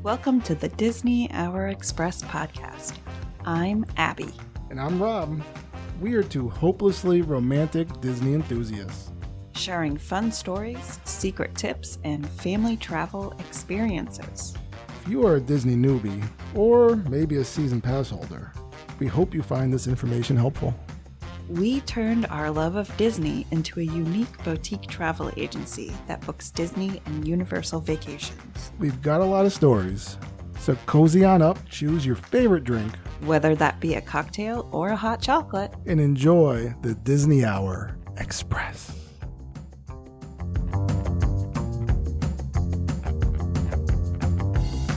Welcome to the Disney Hour Express podcast. I'm Abbie. And I'm Rob. We are two hopelessly romantic Disney enthusiasts. Sharing fun stories, secret tips, and family travel experiences. If you are a Disney newbie, or maybe a season pass holder, we hope you find this information helpful. We turned our love of Disney into a unique boutique travel agency that books Disney and Universal vacations. We've got a lot of stories, so cozy on up, choose your favorite drink, whether that be a cocktail or a hot chocolate, and enjoy the Disney Hour Express.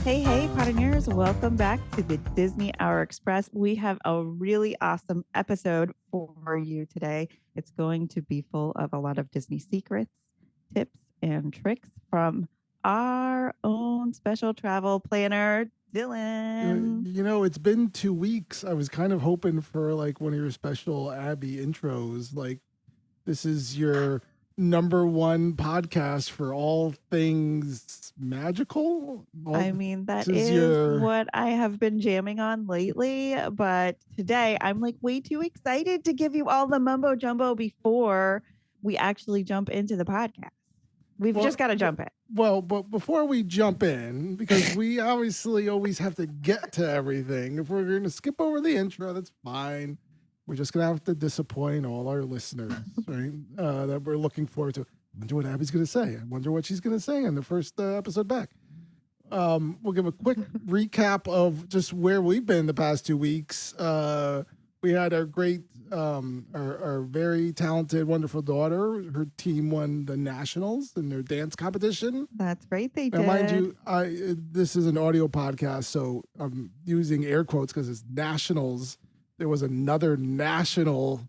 Hey, Potterneers, welcome back to the Disney Hour Express. We have a really awesome episode for you today. It's going to be full of a lot of Disney secrets, tips, and tricks from our own special travel planner, Dylan. You know, it's been 2 weeks. I was kind of hoping for like one of your special Abbie intros. Like, this is your number one podcast for all things magical. That is what I have been jamming on lately. But today I'm like way too excited to give you all the mumbo jumbo before we actually jump into the podcast. We've just got to jump in. Well, but before we jump in, because we obviously always have to get to everything. If we're going to skip over the intro, that's fine. We're just going to have to disappoint all our listeners, right? That we're looking forward to. I wonder what Abbie's going to say. I wonder what she's going to say in the first episode back. We'll give a quick recap of just where we've been the past 2 weeks. We had our great, our very talented, wonderful daughter. Her team won the nationals in their dance competition. That's right, they did. Now, mind you, this is an audio podcast, so I'm using air quotes because it's nationals. There was another national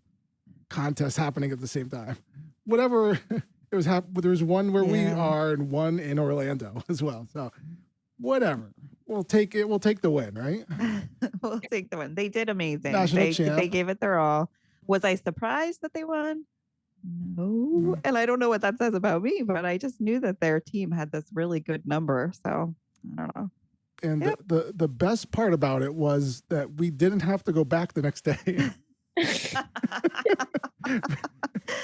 contest happening at the same time. Whatever it was, there was one where we are and one in Orlando as well. So whatever, we'll take it. We'll take the win, right? We'll take the win. They did amazing. National champ. They gave it their all. Was I surprised that they won? No. And I don't know what that says about me, but I just knew that their team had this really good number. So I don't know. And the best part about it was that we didn't have to go back the next day.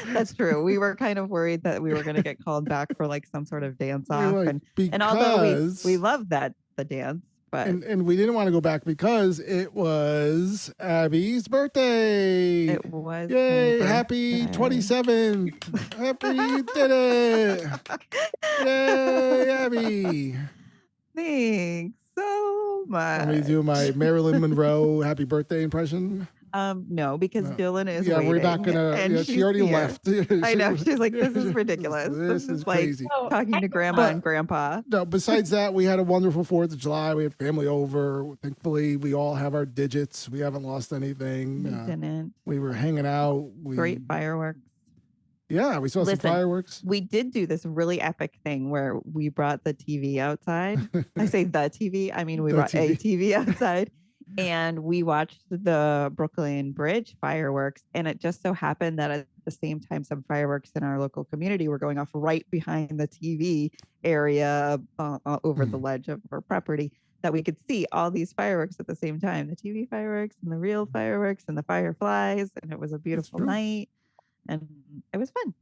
That's true. We were kind of worried that we were going to get called back for like some sort of dance off. And although we love the dance, but and we didn't want to go back because it was Abbie's birthday. It was. Yay! Happy 27th. Happy you did it. Yay, Abbie. Thanks so much. Let me do my Marilyn Monroe happy birthday impression. No, because Dylan is waiting. We're not gonna. She already left. I know. She's like, this is ridiculous. This is crazy. Like talking to grandma and grandpa. No, besides that, we had a wonderful 4th of July. We had family over. Thankfully, we all have our digits. We haven't lost anything. We didn't. We were hanging out. Great fireworks. Yeah, we saw some fireworks. We did do this really epic thing where we brought the TV outside. I say the TV. I mean, we brought a TV outside. And we watched the Brooklyn Bridge fireworks. And it just so happened that at the same time, some fireworks in our local community were going off right behind the TV area over the ledge of our property, that we could see all these fireworks at the same time. The TV fireworks and the real fireworks and the fireflies. And it was a beautiful night. And it was fun.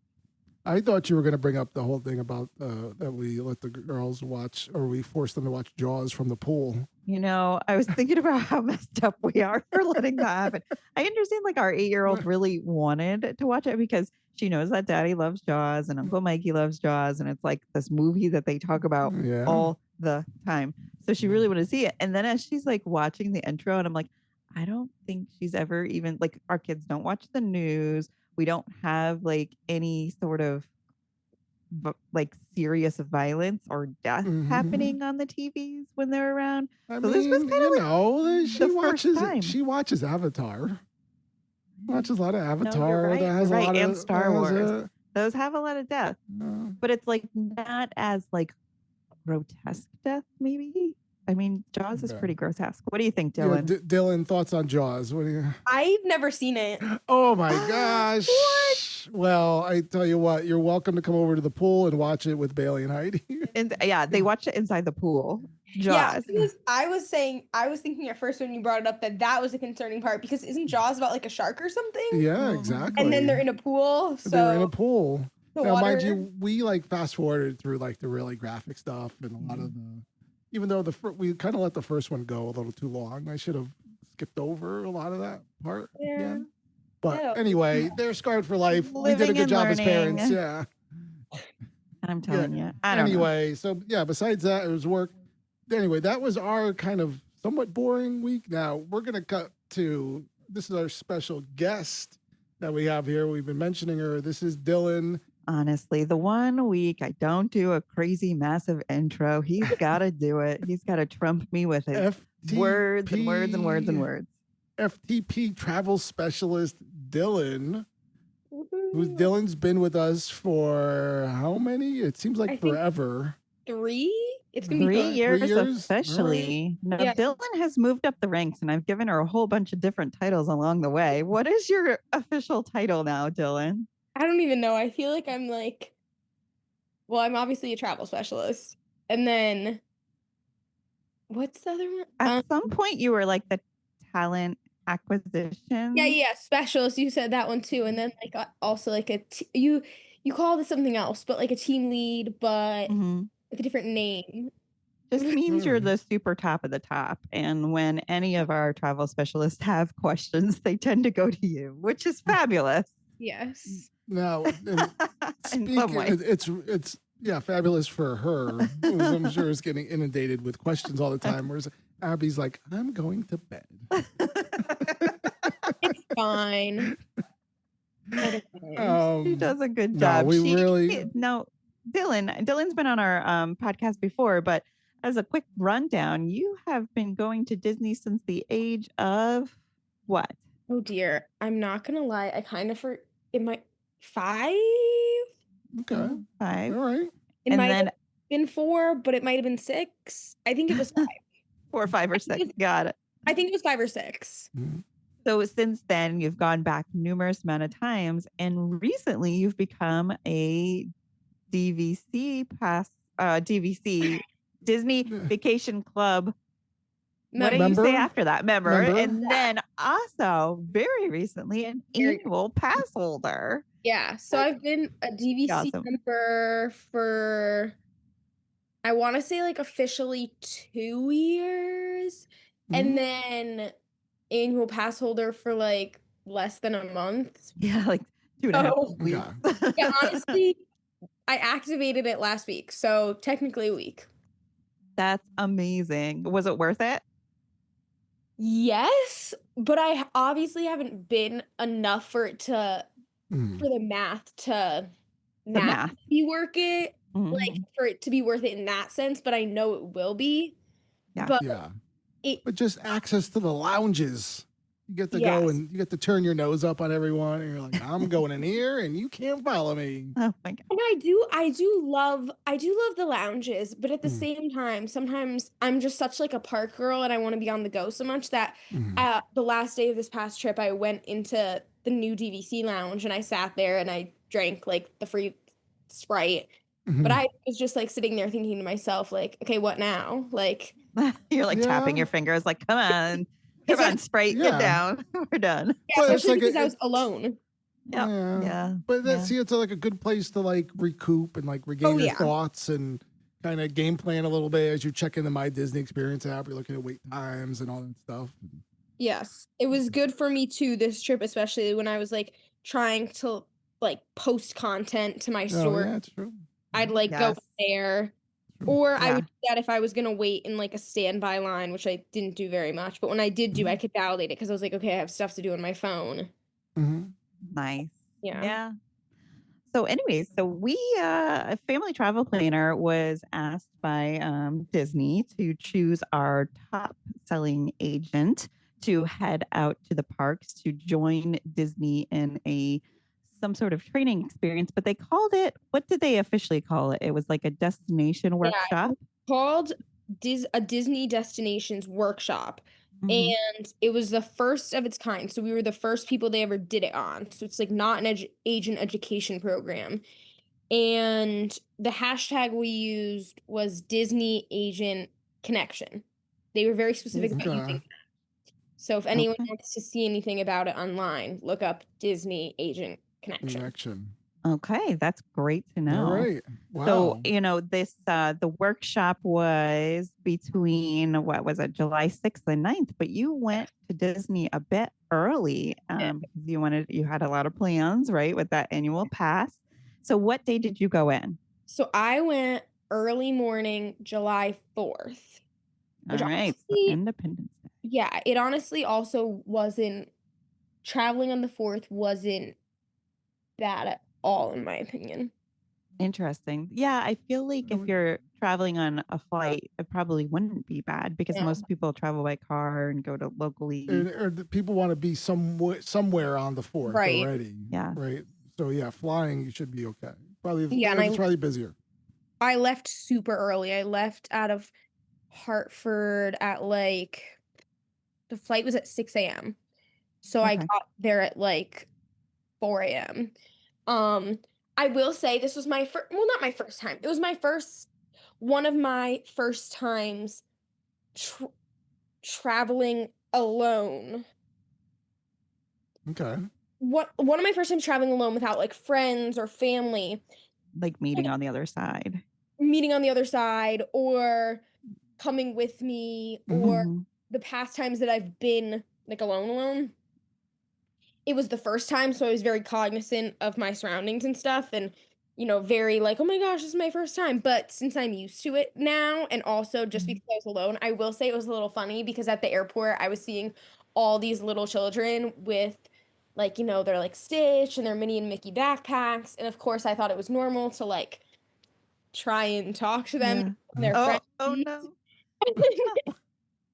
I thought you were going to bring up the whole thing about that we let the girls watch, or we forced them to watch Jaws from the pool. You know, I was thinking about how messed up we are for letting that happen. I understand like our 8-year-old really wanted to watch it because she knows that Daddy loves Jaws and Uncle Mikey loves Jaws. And it's like this movie that they talk about all the time. So she really wanted to see it. And then as she's like watching the intro, and I'm like, I don't think she's ever even like, our kids don't watch the news. We don't have like any sort of like serious violence or death happening on the TVs when they're around. This was kind of like she watches Avatar. Watches a lot of Avatar. No, that has a lot and of Star Wars. Those have a lot of death, but it's like not as like grotesque death, maybe. I mean, Jaws is pretty grotesque. What do you think, Dylan? Yeah, Dylan, thoughts on Jaws? What do you? I've never seen it. Oh my gosh! What? Well, I tell you what, you're welcome to come over to the pool and watch it with Bailey and Heidi. And yeah, they watched it inside the pool. Yeah, Jaws. I was thinking at first when you brought it up that was a concerning part because isn't Jaws about like a shark or something? Yeah, Mhm. exactly. And then they're in a pool, so They're in a pool. the Now, mind water. you, we like fast forwarded through like the really graphic stuff and a lot of the, even though we kind of let the first one go a little too long. I should have skipped over a lot of that part at the Yeah. end. But Yeah. anyway, they're scarred for life. We did a Living good and job as parents. learning. Yeah. I'm telling you. I don't know. Anyway, so yeah, besides that, it was work. Anyway, that was our kind of somewhat boring week. Now we're going to cut to, this is our special guest that we have here. We've been mentioning her. This is Dylan. Honestly, the one week I don't do a crazy massive intro, he's got to do it. He's got to trump me with his words and words and words and words. FTP travel specialist Dylan. Woohoo. Dylan's been with us for how many? It seems like I think forever. 3? It's gonna be 3 fun. years, 3 years? officially. No, Yeah. Dylan has moved up the ranks and I've given her a whole bunch of different titles along the way. What is your official title now, Dylan? I don't even know. I feel like I'm like, well, I'm obviously a travel specialist, and then what's the other one? At some point, you were like the talent acquisition. Yeah, specialist. You said that one too, and then like also like you call this something else, but like a team lead, but Mhm. with a different name. Just means you're the super top of the top. And when any of our travel specialists have questions, they tend to go to you, which is fabulous. Yes. Now, In some ways. it's yeah, fabulous for her. I'm sure is getting inundated with questions all the time. Whereas Abbie's like, I'm going to bed. It's fine. She does a good no, job. we really- No, Dylan's been on our podcast before, but as a quick rundown, you have been going to Disney since the age of what? Oh dear, I'm not gonna lie. I kind of it might 5. Okay. 5. All right. It And might then have been 4, but it might have been 6. I think it was 5. 4, 5, or 6. Got it. I think it was 5 or 6. Mhm. So since then, you've gone back numerous amount of times, and recently you've become a DVC Disney Vacation Club. What do you Member? say after that? Member. Member? And then also very recently an annual pass holder. Yeah. So I've been a DVC Awesome. member for, I want to say like officially 2 years, and then annual pass holder for like less than a month. Yeah, like 2.5 Oh. weeks. Yeah, honestly, I activated it last week, so technically a week. That's amazing. Was it worth it? Yes, but I obviously haven't been enough for it to Mhm. for the math to The math. be worth it, like Mhm. for it to be worth it in that sense, but I know it will be. Yeah. But Yeah. it But just access to the lounges. You get to go Yes. and you get to turn your nose up on everyone, and you're like, I'm going in here, and you can't follow me. Oh my God. and I do love the lounges, but at the Mm. same time, sometimes I'm just such like a park girl and I want to be on the go so much that Mhm. the last day of this past trip I went into the new DVC lounge and I sat there and I drank like the free Sprite. But Mhm. I was just like sitting there thinking to myself, like, okay, what now? Like, You're like tapping Yeah. your fingers, like, come on. Come It's like- on, Sprite, Yeah. get down. We're done. yeah, But it's especially like because I was alone. Yep. Yeah. But Yeah. see, it's like a good place to like recoup and like regain your yeah. thoughts and kind of game plan a little bit as you check in the My Disney Experience app. You're looking at wait times and all that stuff. Yes, it was good for me too this trip, especially when I was like trying to like post content to my Oh, store. yeah, it's true. I'd like go Yes. there, True. or I Yeah. would do that if I was gonna wait in like a standby line, which I didn't do very much. But when I did do, I could validate it because I was like, okay, I have stuff to do on my phone. Mhm. Nice. Yeah. Yeah. So anyways, so we a family travel planner was asked by Disney to choose our top selling agent to head out to the parks to join Disney in some sort of training experience, but they called it, what did they officially call it? It was like a destination workshop. Called a Disney Destinations Workshop. Mhm. And it was the first of its kind. So we were the first people they ever did it on. So it's like not an agent education program. And the hashtag we used was Disney Agent connection. They were very specific about using Okay. that. So if anyone Okay. wants to see anything about it online, look up Disney agent connection. Connection. Okay, that's great to All know. right. So, Wow. this the workshop was between what was it, July 6th and 9th, but you went to Disney a bit early because you had a lot of plans, right, with that annual pass. So, what day did you go in? So I went early morning, July 4th, All which right, so honestly, Independence Day. yeah, it honestly also wasn't, traveling on the 4th wasn't bad at all, in my opinion. Interesting. Yeah, I feel like if you're traveling on a flight, it probably wouldn't be bad because No. most people travel by car and go to locally. Or the people want to be somewhere on the 4th Right. already. Yeah. Right. So yeah, flying you should be okay. Probably Yeah, and it's probably busier. I left super early. I left out of Hartford at like, the flight was at 6 a.m. So I Okay. got there at like 4 a.m. I will say this was my first, well, not my first time. It was one of my first times traveling alone. Okay. One of my first times traveling alone without like friends or family. Like meeting on the other side. Meeting on the other side or coming with me or Mhm. the past times that I've been like alone. It was the first time, so I was very cognizant of my surroundings and stuff and very like, oh my gosh, this is my first time. But since I'm used to it now, and also just Mhm. because I was alone, I will say it was a little funny because at the airport I was seeing all these little children with like, they're like Stitch and their Minnie and Mickey backpacks. And of course I thought it was normal to like try and talk to them Yeah. and their friends. Oh no.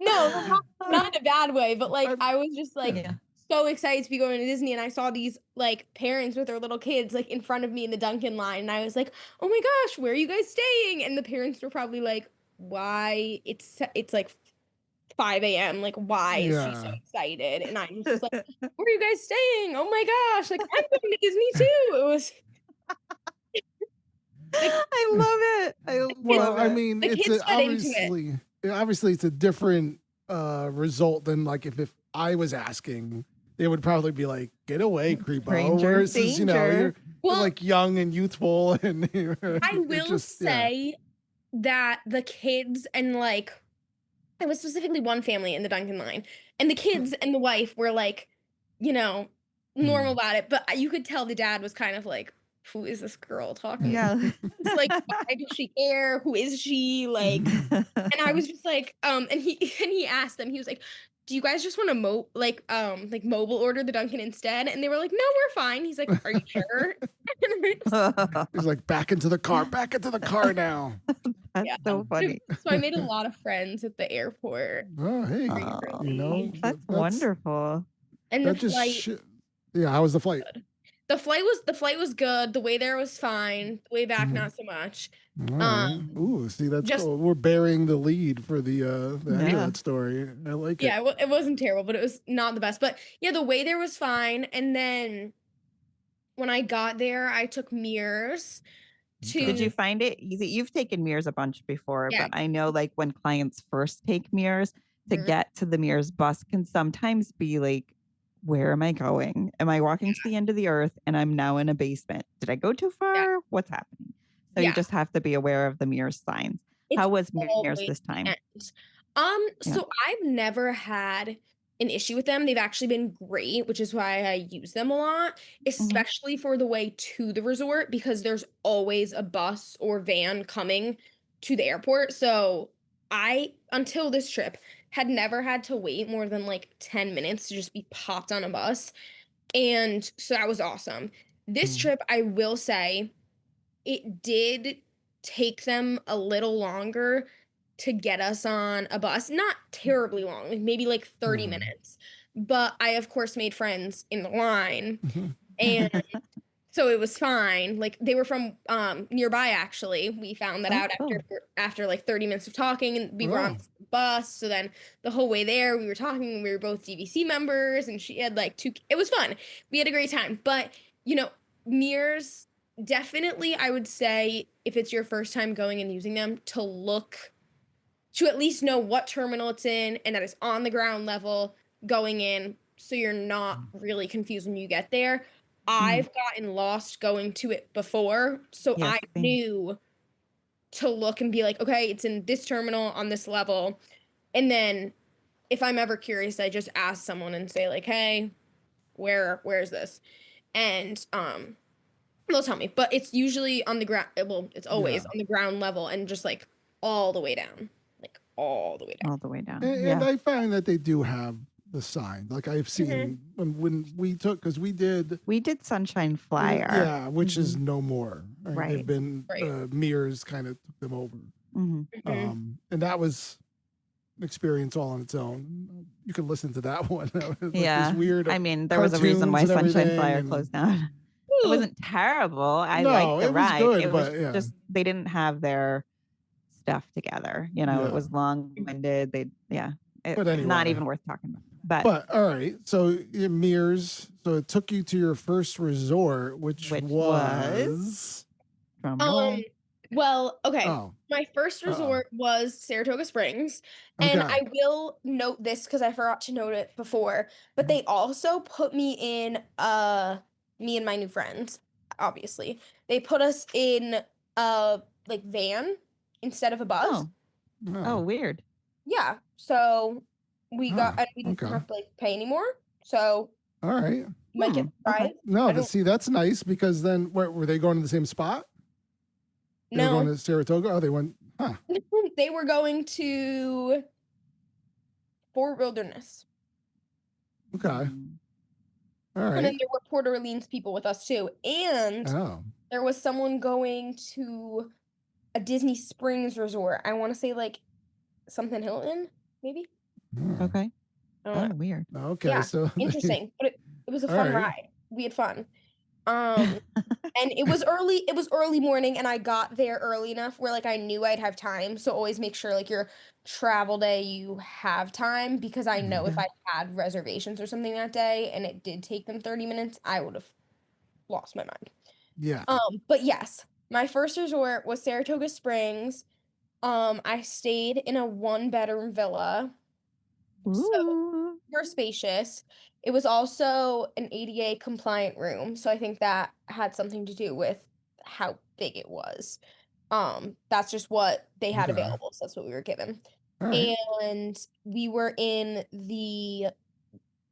No, not in a bad way, but like I'm- I was just like Yeah. so excited to be going to Disney, and I saw these like parents with their little kids like in front of me in the Dunkin' line, and I was like, "Oh my gosh, where are you guys staying?" And the parents were probably like, "Why? It's like 5 a.m. Like, why is she so Yeah. excited?" And I was just like, "Where are you guys staying? Oh my gosh, like I'm going to Disney too." It was the, I love it. I Well, love I it. mean, the it's kids fed into it. obviously it's a different result than like if I was asking, they would probably be like, "Get away, creepo." Stranger Versus, you're danger. you're like young and youthful, and I it will just say that the kids and like it was specifically one family in the Dunkin' line, and the kids and the wife were like, normal about it, but you could tell the dad was kind of like, "Who is this girl talking?" Yeah. It's like, "Why does she care? Who is she?" Like, and I was just like, and he asked them, he was like, "Do you guys just want to like mobile order the Dunkin' instead?" And they were like, "No, we're fine." He's like, "Are you sure?" He's like, back into the car now. That's Yeah. so funny. So I made a lot of friends at the airport. Oh, hey, Oh, that's wonderful. And that the just flight, yeah. How was the flight? the flight was good. The way there was fine. The way back, not so much. All right. Ooh, see, that's just- cool. We're bearing the lead for the end of Yeah. that story. I like it. Yeah, it wasn't terrible, but it was not the best. But yeah, the way there was fine. And then when I got there, I took mirrors Did you to find it easy? You've taken mirrors a bunch before, Yeah. but I know like when clients first take mirrors, to Mhm. get to the mirrors bus can sometimes be like, where am I going? Am I walking to the end of the earth and I'm now in a basement? Did I go too far? What's happening? So you Yeah. just have to be aware of the mirror signs. How was mirrors always this time? end. Yeah. So I've never had an issue with them. They've actually been great, which is why I use them a lot, especially for the way to the resort because there's always a bus or van coming to the airport. So I, until this trip, had never had to wait more than like 10 minutes to just be popped on a bus. And so that was awesome. This trip, I will say, it did take them a little longer to get us on a bus. Not terribly long, like maybe like 30 minutes. But I, of course, made friends in the line. And so it was fine. Like they were from nearby actually. We found that Oh, out cool. after like 30 minutes of talking and we were on the bus. So then the whole way there we were talking, we were both DVC members and she had like it was fun. We had a great time. But mirrors definitely I would say if it's your first time going and using them to look to at least know what terminal it's in and that it's on the ground level going in, so you're not really confused when you get there. I've gotten lost going to it before, so Yes, I same. knew to look and be like, okay, it's in this terminal on this level. And then if I'm ever curious, I just ask someone and say like, hey, where's this? And they'll tell me. But it's usually on the ground. Well, it's always on the ground level and just like all the way down. Like all the way down. All the way down. And I find that they do have the sign. Like I've seen when we took, because we did Sunshine Flyer. Yeah, which is no more. Right. They've been Mears kind of took them over. And that was an experience all on its own. You can listen to that one. Like weird. I mean, there was a reason why Sunshine Flyer closed down. It wasn't terrible. I liked the ride. Good, it was just they didn't have their stuff together. You know, it was long-winded. But anyway, not even worth talking about. But all right, so Mears. So it took you to your first resort, which was well, okay. My first resort was Saratoga Springs, and I will note this because I forgot to note it before. But they also put me in me and my new friends. Obviously, they put us in a like van instead of a bus. Oh, weird. Yeah, so we didn't have to like pay anymore. So all right, might get surprised. No, see, that's nice because then were they going to the same spot? They were going to Saratoga. Oh, they went. Huh. They were going to Fort Wilderness. Okay. All right. And then there were Port Orleans people with us too, and there was someone going to a Disney Springs resort. I want to say like something Hilton, maybe. Okay. Oh, weird. Okay, yeah, so interesting, but it was a fun ride. We had fun. And it was early morning, and I got there early enough where like I knew I'd have time. So always make sure like your travel day you have time, because I know if I had reservations or something that day and it did take them 30 minutes, I would have lost my mind. Yeah. But yes, my first resort was Saratoga Springs. I stayed in a 1-bedroom villa. So super spacious. It was also an ADA compliant room, so I think that had something to do with how big it was. That's just what they had available, so that's what we were given. And we were in the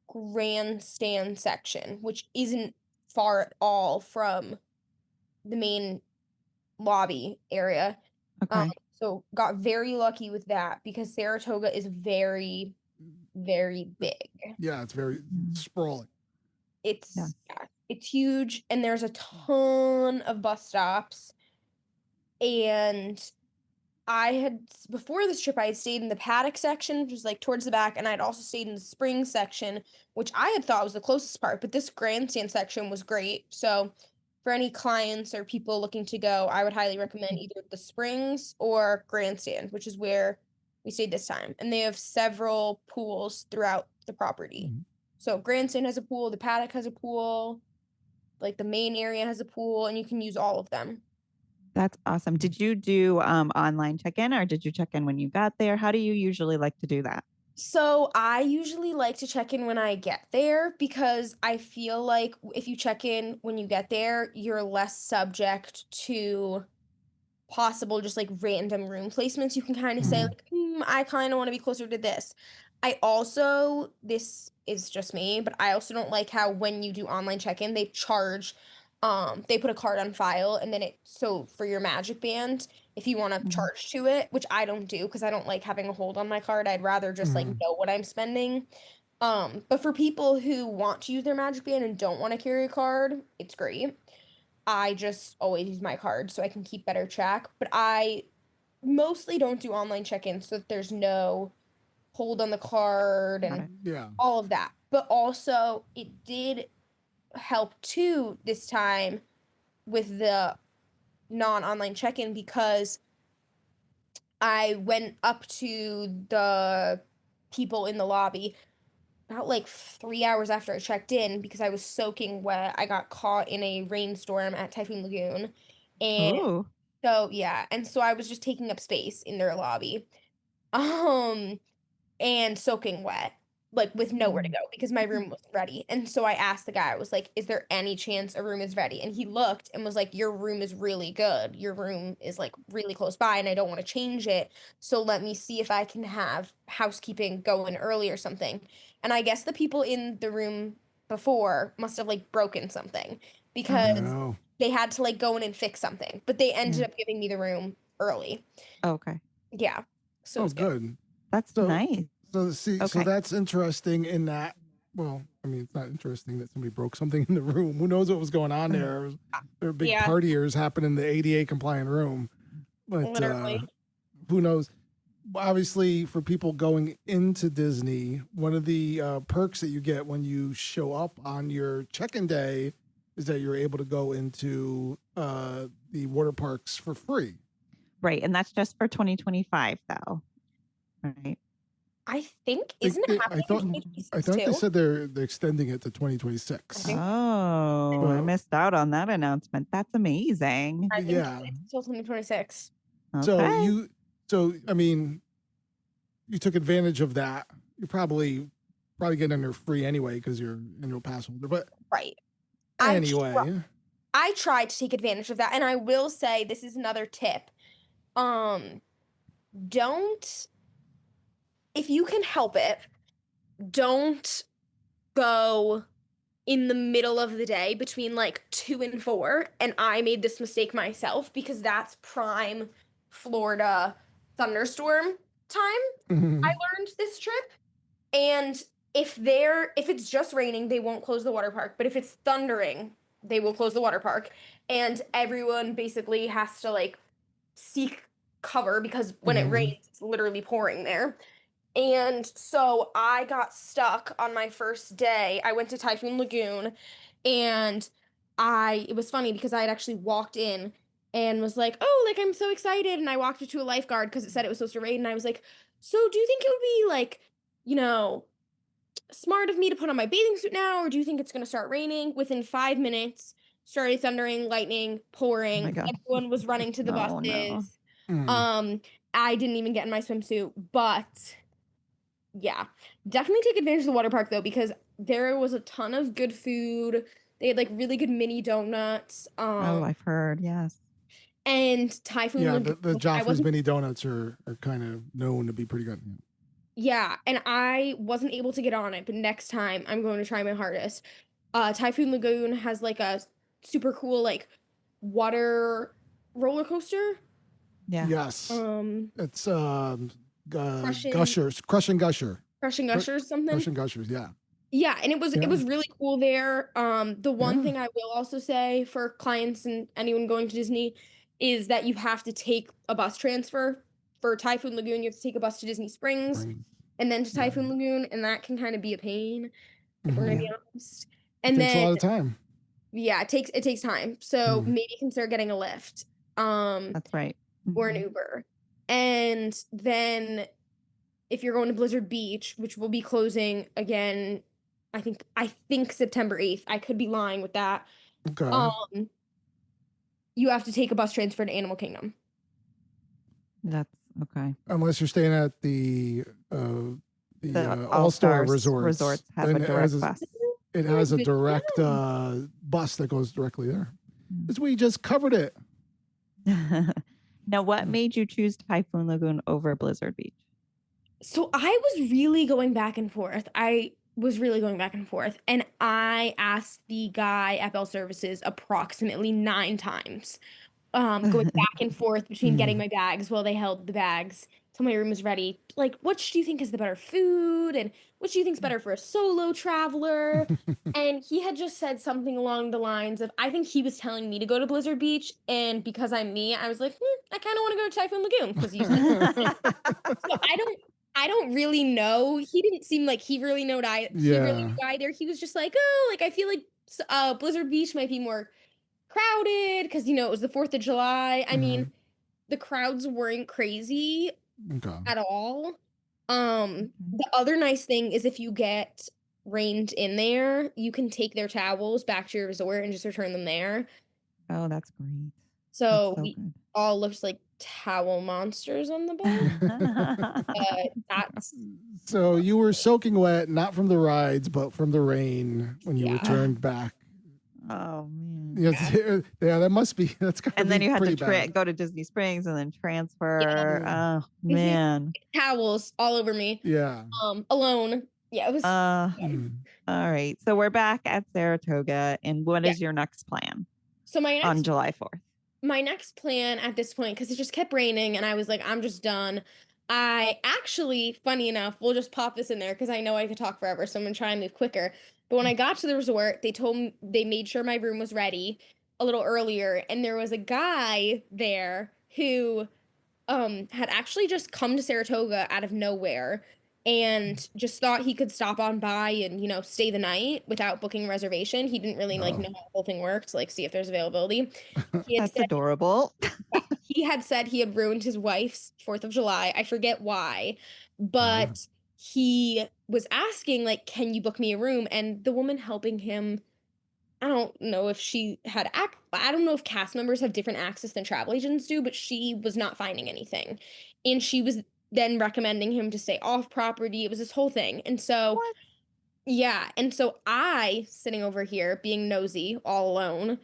grandstand section, which isn't far at all from the main lobby area. Okay. So got very lucky with that because Saratoga is very, very big. Yeah, it's very sprawling. It's it's huge, and there's a ton of bus stops. And before this trip, I had stayed in the paddock section, which is like towards the back, and I'd also stayed in the spring section, which I had thought was the closest part, but this grandstand section was great. So for any clients or people looking to go, I would highly recommend either the Springs or grandstand, which is where we stayed this time. And they have several pools throughout the property. So grandstand has a pool, the paddock has a pool, like the main area has a pool, and you can use all of them. That's awesome. Did you do online check-in, or did you check in when you got there? How do you usually like to do that? So I usually like to check in when I get there, because I feel like if you check in when you get there, you're less subject to possible just like random room placements. You can kind of say like, I kind of want to be closer to this. I also, this is just me, but I also don't like how when you do online check-in, they charge, they put a card on file, and then so for your Magic Band, if you want to charge to it, which I don't do because I don't like having a hold on my card. I'd rather just like know what I'm spending. But for people who want to use their Magic Band and don't want to carry a card, it's great. I just always use my card so I can keep better track. But I mostly don't do online check-ins, so that there's no hold on the card and all of that. But also, it did help too this time with the non-online check-in, because I went up to the people in the lobby about like 3 hours after I checked in because I was soaking wet. I got caught in a rainstorm at Typhoon Lagoon. And so I was just taking up space in their lobby. and soaking wet, like with nowhere to go because my room wasn't ready. And so I asked the guy, I was like, is there any chance a room is ready? And he looked and was like, your room is really good. Your room is like really close by and I don't want to change it. So let me see if I can have housekeeping go in early or something. And I guess the people in the room before must have like broken something because No. they had to like go in and fix something, but they ended up giving me the room early. Okay. Yeah. So it Oh, was good. good. That's So- nice. So see, so Okay. that's interesting in that. Well, I mean, it's not interesting that somebody broke something in the room. Who knows what was going on there? There were big Yeah. partiers happening in the ADA compliant room, but Literally. who knows? Obviously, for people going into Disney, one of the perks that you get when you show up on your check-in day is that you're able to go into the water parks for free. Right. And that's just for 2025 though. Right. I think isn't it happening in 2026 I thought they too? said they're extending it to 2026. think- Oh, I Well- missed out on that announcement. That's amazing. I think Yeah. it's until 2026. Okay. So I mean, you took advantage of that. You're probably getting under free anyway because you're annual pass holder. But Right. anyway, I tried to take advantage of that, and I will say this is another tip. Don't, if you can help it, don't go in the middle of the day between like 2 and 4. And I made this mistake myself because that's prime Florida thunderstorm time. mhm. I learned this trip. And if it's just raining, they won't close the water park. But if it's thundering, they will close the water park. And everyone basically has to like seek cover because when it Mhm. rains, it's literally pouring there. And so I got stuck on my first day. I went to Typhoon Lagoon and it was funny because I had actually walked in and was like, oh, like I'm so excited. And I walked up to a lifeguard because it said it was supposed to rain. And I was like, so do you think it would be like, smart of me to put on my bathing suit now? Or do you think it's going to start raining? Within 5 minutes, started thundering, lightning, pouring. God. Everyone was running to the Oh, no. buses. Mm. I didn't even get in my swimsuit, but yeah, definitely take advantage of the water park though, because there was a ton of good food. They had like really good mini donuts. Oh, I've heard. Yes. And Typhoon Yeah, Lagoon. the I Joffrey's wasn't, mini donuts are kind of known to be pretty good. yeah, and I wasn't able to get on it, but next time I'm going to try my hardest. Typhoon Lagoon has like a super cool like water roller coaster. Yeah. Yes, it's Crushing- Gushers, Crushing Gusher, Crushing Gushers something. Crushing Gushers. Yeah. Yeah, and it was Yeah. really cool there. The one Yeah. thing I will also say for clients and anyone going to Disney is that you have to take a bus transfer. For Typhoon Lagoon, you have to take a bus to Disney Springs and then to Yeah. Typhoon Lagoon, and that can kind of be a pain if we're gonna be honest. It And takes a then lot of time. yeah, it takes time. So Mhm. maybe consider getting a Lyft. That's right. Or an Mhm. Uber. And then if you're going to Blizzard Beach, which will be closing again, I think September 8th. I could be lying with that. Okay. You have to take a bus transfer to Animal Kingdom. That's okay. Unless you're staying at the All-Star All-Star resorts have then a it direct has bus. It has a Good to direct bus that goes directly there. Mm. Because we just covered it. Now, what made you choose Typhoon Lagoon over Blizzard Beach? So I was really going back and forth. And I asked the guy at Bell Services approximately 9 times. Going back and forth between getting my bags while they held the bags till my room was ready. Like, which do you think is the better food? And which do you think is better for a solo traveler? And he had just said something along the lines of, I think he was telling me to go to Blizzard Beach. And because I'm me, I was like, I kind of want to go to Typhoon Lagoon because you said so I don't really know. He didn't seem like he really knew either. He was just like, oh, like I feel like Blizzard Beach might be more crowded because it was the 4th of July. I mean, the crowds weren't crazy Okay. at all. The other nice thing is if you get rained in there, you can take their towels back to your resort and just return them there. Oh, that's great. So That's so we good. all looked like towel monsters on the boat. That's So you were soaking wet, not from the rides, but from the rain when you Yeah. returned back. Oh man. Yes, yeah, that must be. That's gotta And then be you had pretty to bad. go to Disney Springs and then transfer. Oh Mhm. man. towels all over me. Yeah. Alone. Yeah, it was Mm. All right. So we're back at Saratoga. And what Yeah. is your next plan so my on next July 4th? my next plan at this point, because it just kept raining and I was like, I'm just done. I actually, funny enough, we'll just pop this in there because I know I could talk forever, so I'm gonna try and move quicker. But when I got to the resort, they made sure my room was ready a little earlier, and there was a guy there who had actually just come to Saratoga out of nowhere and just thought he could stop on by and, stay the night without booking a reservation. He didn't really like Oh. know how the whole thing worked, like see if there's availability. He had That's said adorable. he had said he had ruined his wife's 4th of July. I forget why, but he was asking like, "Can you book me a room?" And the woman helping him, I don't know if she had I don't know if cast members have different access than travel agents do, but she was not finding anything. And she was then recommending him to stay off property. It was this whole thing. And so, What? yeah, and so I sitting over here being nosy all alone,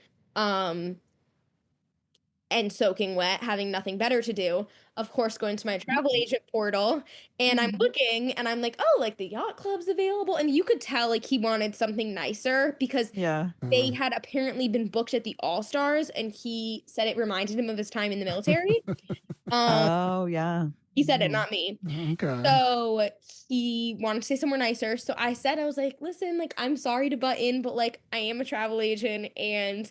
and soaking wet, having nothing better to do, of course, going to my travel agent portal, and I'm looking and I'm like, "Oh, like the yacht club's available." And you could tell like he wanted something nicer because Yeah. they had apparently been booked at the All-Stars, and he said it reminded him of his time in the military. Oh yeah. He said it, not me. Okay. So he wanted to say somewhere nicer. So I said, I was like, listen, like, I'm sorry to butt in, but like, I am a travel agent and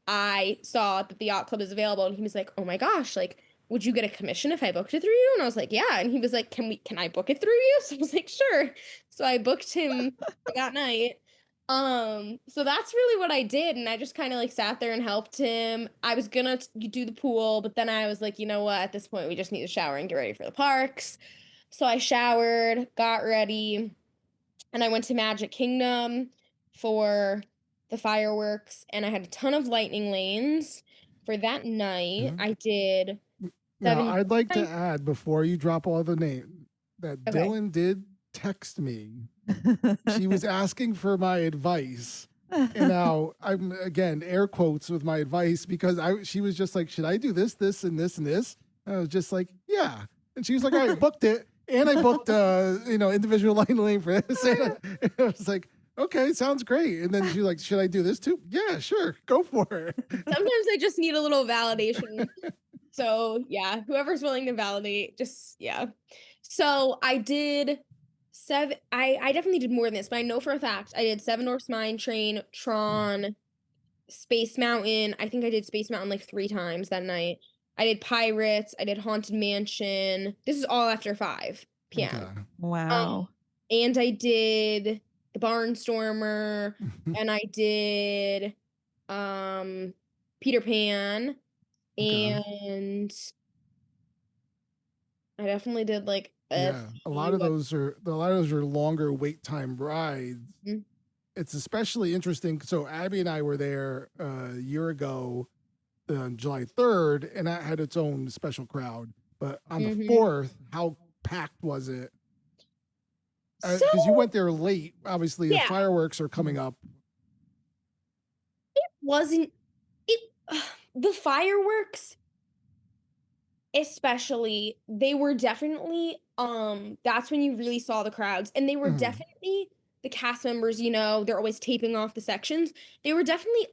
I saw that the yacht club is available. And he was like, oh my gosh, like, would you get a commission if I booked it through you? And I was like, yeah. And he was like, can I book it through you? So I was like, sure. So I booked him for that night. So that's really what I did. And I just kind of like sat there and helped him. I was gonna do the pool, but then I was like, you know what? At this point, we just need to shower and get ready for the parks. So I showered, got ready, and I went to Magic Kingdom for the fireworks, and I had a ton of lightning lanes for that night. I did Now, 7 I'd like to add before you drop all the name that Okay. Dylan did text me. She was asking for my advice. And now I'm again air quotes with my advice because she was just like, should I do this, this, and this, and this? And I was just like, yeah. And she was like, all right, booked it. And I booked individual lightning lane for this. And I was like, okay, sounds great. And then she was like, should I do this too? Yeah, sure. Go for it. Sometimes I just need a little validation. So yeah, whoever's willing to validate, just yeah. So I did I definitely did more than this, but I know for a fact I did Seven Dwarfs Mine Train, Tron, Space Mountain. I think I did Space Mountain like 3 times that night. I did Pirates, I did Haunted Mansion. This is all after 5 p.m. Okay. Wow. And I did the Barnstormer, and I did Peter Pan, Okay. and I definitely did like Yeah, a lot of those are longer wait time rides. Mhm. It's especially interesting. So Abbie and I were there a year ago on July 3rd, and that had its own special crowd. But on the 4th, how packed was it? Because you went there late. Obviously, the Yeah. fireworks are coming up. wasn't it the fireworks especially, they were definitely that's when you really saw the crowds, and they were Mhm. definitely the cast members, they're always taping off the sections. They were definitely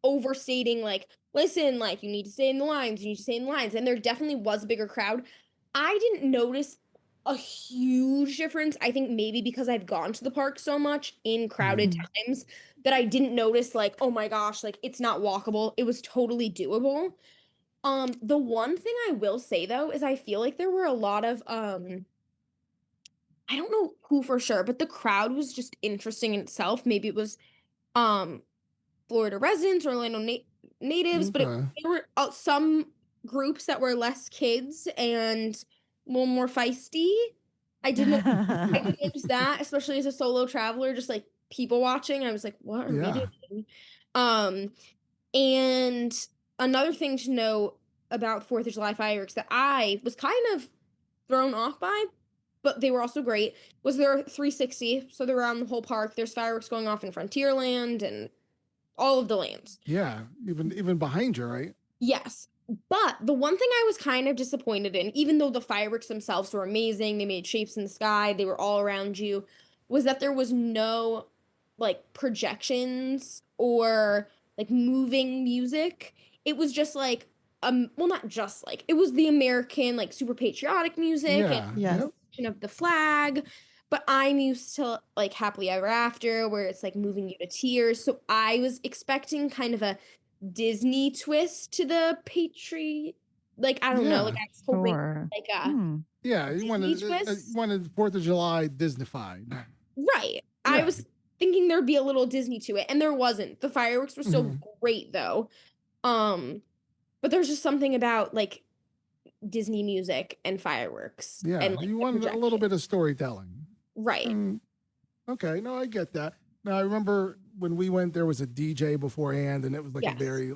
overstating, like, listen, like, you need to stay in the lines, you need to stay in the lines. And there definitely was a bigger crowd. I didn't notice a huge difference. I think maybe because I've gone to the park so much in crowded times that I didn't notice, like, oh my gosh, like, it's not walkable. It was totally doable. The one thing I will say though is I feel like there were a lot of I don't know who for sure, but the crowd was just interesting in itself. Maybe it was um Florida residents or Orlando natives, but Okay. there were some groups that were less kids and a little more feisty. I did notice that, especially as a solo traveler, just like people watching. I was like, what are we Yeah. doing? Um, And another thing to know about 4th of July fireworks that I was kind of thrown off by, but they were also great, was they're 360, so they're around the whole park. There's fireworks going off in Frontierland and all of the lands. Yeah, even behind you, right? Yes. But the one thing I was kind of disappointed in, even though the fireworks themselves were amazing, they made shapes in the sky, they were all around you, was that there was no like projections or like moving music. It was just like well, not just like, it was the American like super patriotic music and Yeah. Yes. Yep. of the flag. But I'm used to like Happily Ever After, where it's like moving you to tears. So I was expecting kind of a Disney twist to the like, I don't know, like Yeah. I was hoping Sure. like Hmm. Yeah, you Disney wanted twist. 4th of July Disneyfied. Right. I Yeah. was thinking there'd be a little Disney to it, and there wasn't. The fireworks were still Mhm. great though. But there's just something about like Disney music and fireworks Yeah, and like you the wanted a little projection. bit of storytelling. Right. Mm, okay, no, I get that. Now I remember when we went, there was a DJ beforehand, and it was like a Yes. very,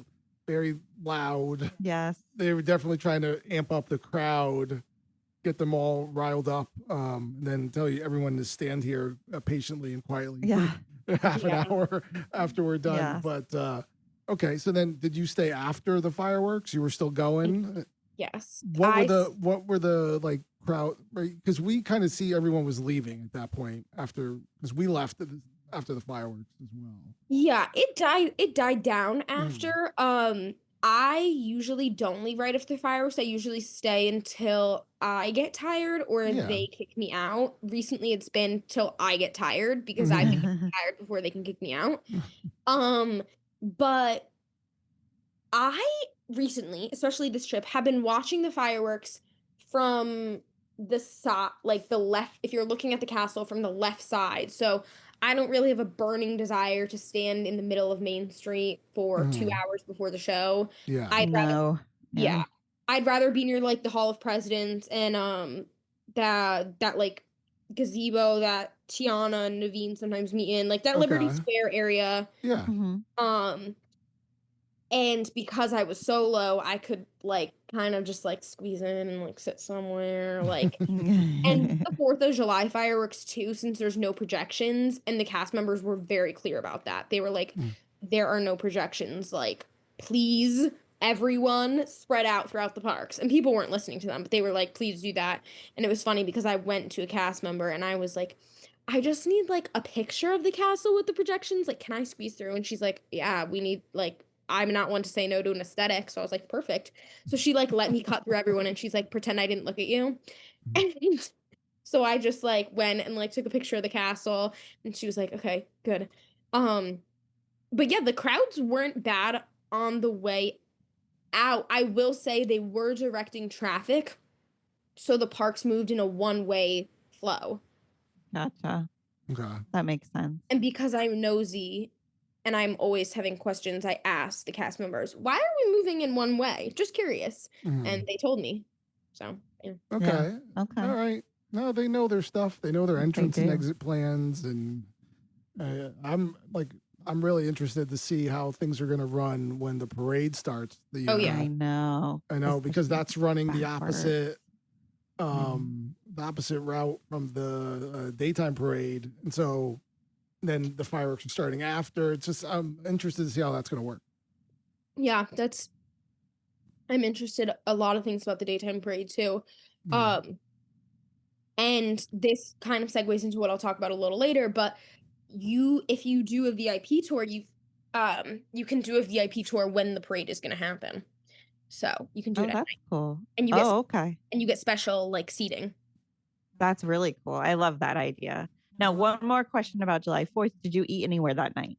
very loud. Yes. They were definitely trying to amp up the crowd, get them all riled up, and then tell you everyone to stand here patiently and quietly Yeah. for half an Yeah. hour after we're done. Yes. But okay, so then did you stay after the fireworks? You were still going? Yes. What were the like crowd, right? Because we kind of see everyone was leaving at that point after, because we left after the fireworks as well. Yeah, it died down after. I usually don't leave right after fireworks. I usually stay until I get tired or Yeah. they kick me out. Recently it's been till I get tired because I've been getting tired before they can kick me out. But I recently, especially this trip, have been watching the fireworks from the side, like the left, if you're looking at the castle from the left side. So I don't really have a burning desire to stand in the middle of Main Street for 2 hours before the show. Yeah. I'd rather, No. yeah, I'd rather be near like the Hall of Presidents and that like gazebo that Tiana and Naveen sometimes meet in, like that Liberty Okay. Square area. Yeah. Mhm. And because I was solo, I could like kind of just like squeeze in and like sit somewhere like and the 4th of July fireworks too, since there's no projections, and the cast members were very clear about that. They were like, there are no projections, like please everyone spread out throughout the parks. And people weren't listening to them, but they were like, please do that. And it was funny because I went to a cast member and I was like, I just need like a picture of the castle with the projections. Like, can I squeeze through? And she's like, yeah, we need like, I'm not one to say no to an aesthetic. So I was like, perfect. So she like let me cut through everyone and she's like, pretend I didn't look at you. And so I just like went and like took a picture of the castle and she was like, okay, good. But yeah, the crowds weren't bad on the way out. I will say they were directing traffic. So the parks moved in a one-way flow. Gotcha. Okay. That makes sense. And because I'm nosy and I'm always having questions, I asked the cast members, why are we moving in one way? Just curious. And they told me. So, yeah. Okay. Okay. All right. No, they know their stuff. They know their Yes, they entrance and do. exit plans, and I'm really interested to see how things are going to run when the parade starts. Oh, yeah. I know. I know, because that's running the backwards. opposite route from the daytime parade, and so then the fireworks are starting after. It's just, I'm interested to see how that's going to work. Yeah, I'm interested a lot of things about the daytime parade too. And this kind of segues into what I'll talk about a little later, but if you do a VIP tour, you can do a VIP tour when the parade is going to happen. So you can do Oh, it at that's night, cool. and you get okay. and you get special like seating. That's really cool. I love that idea. Now, one more question about July 4th. Did you eat anywhere that night?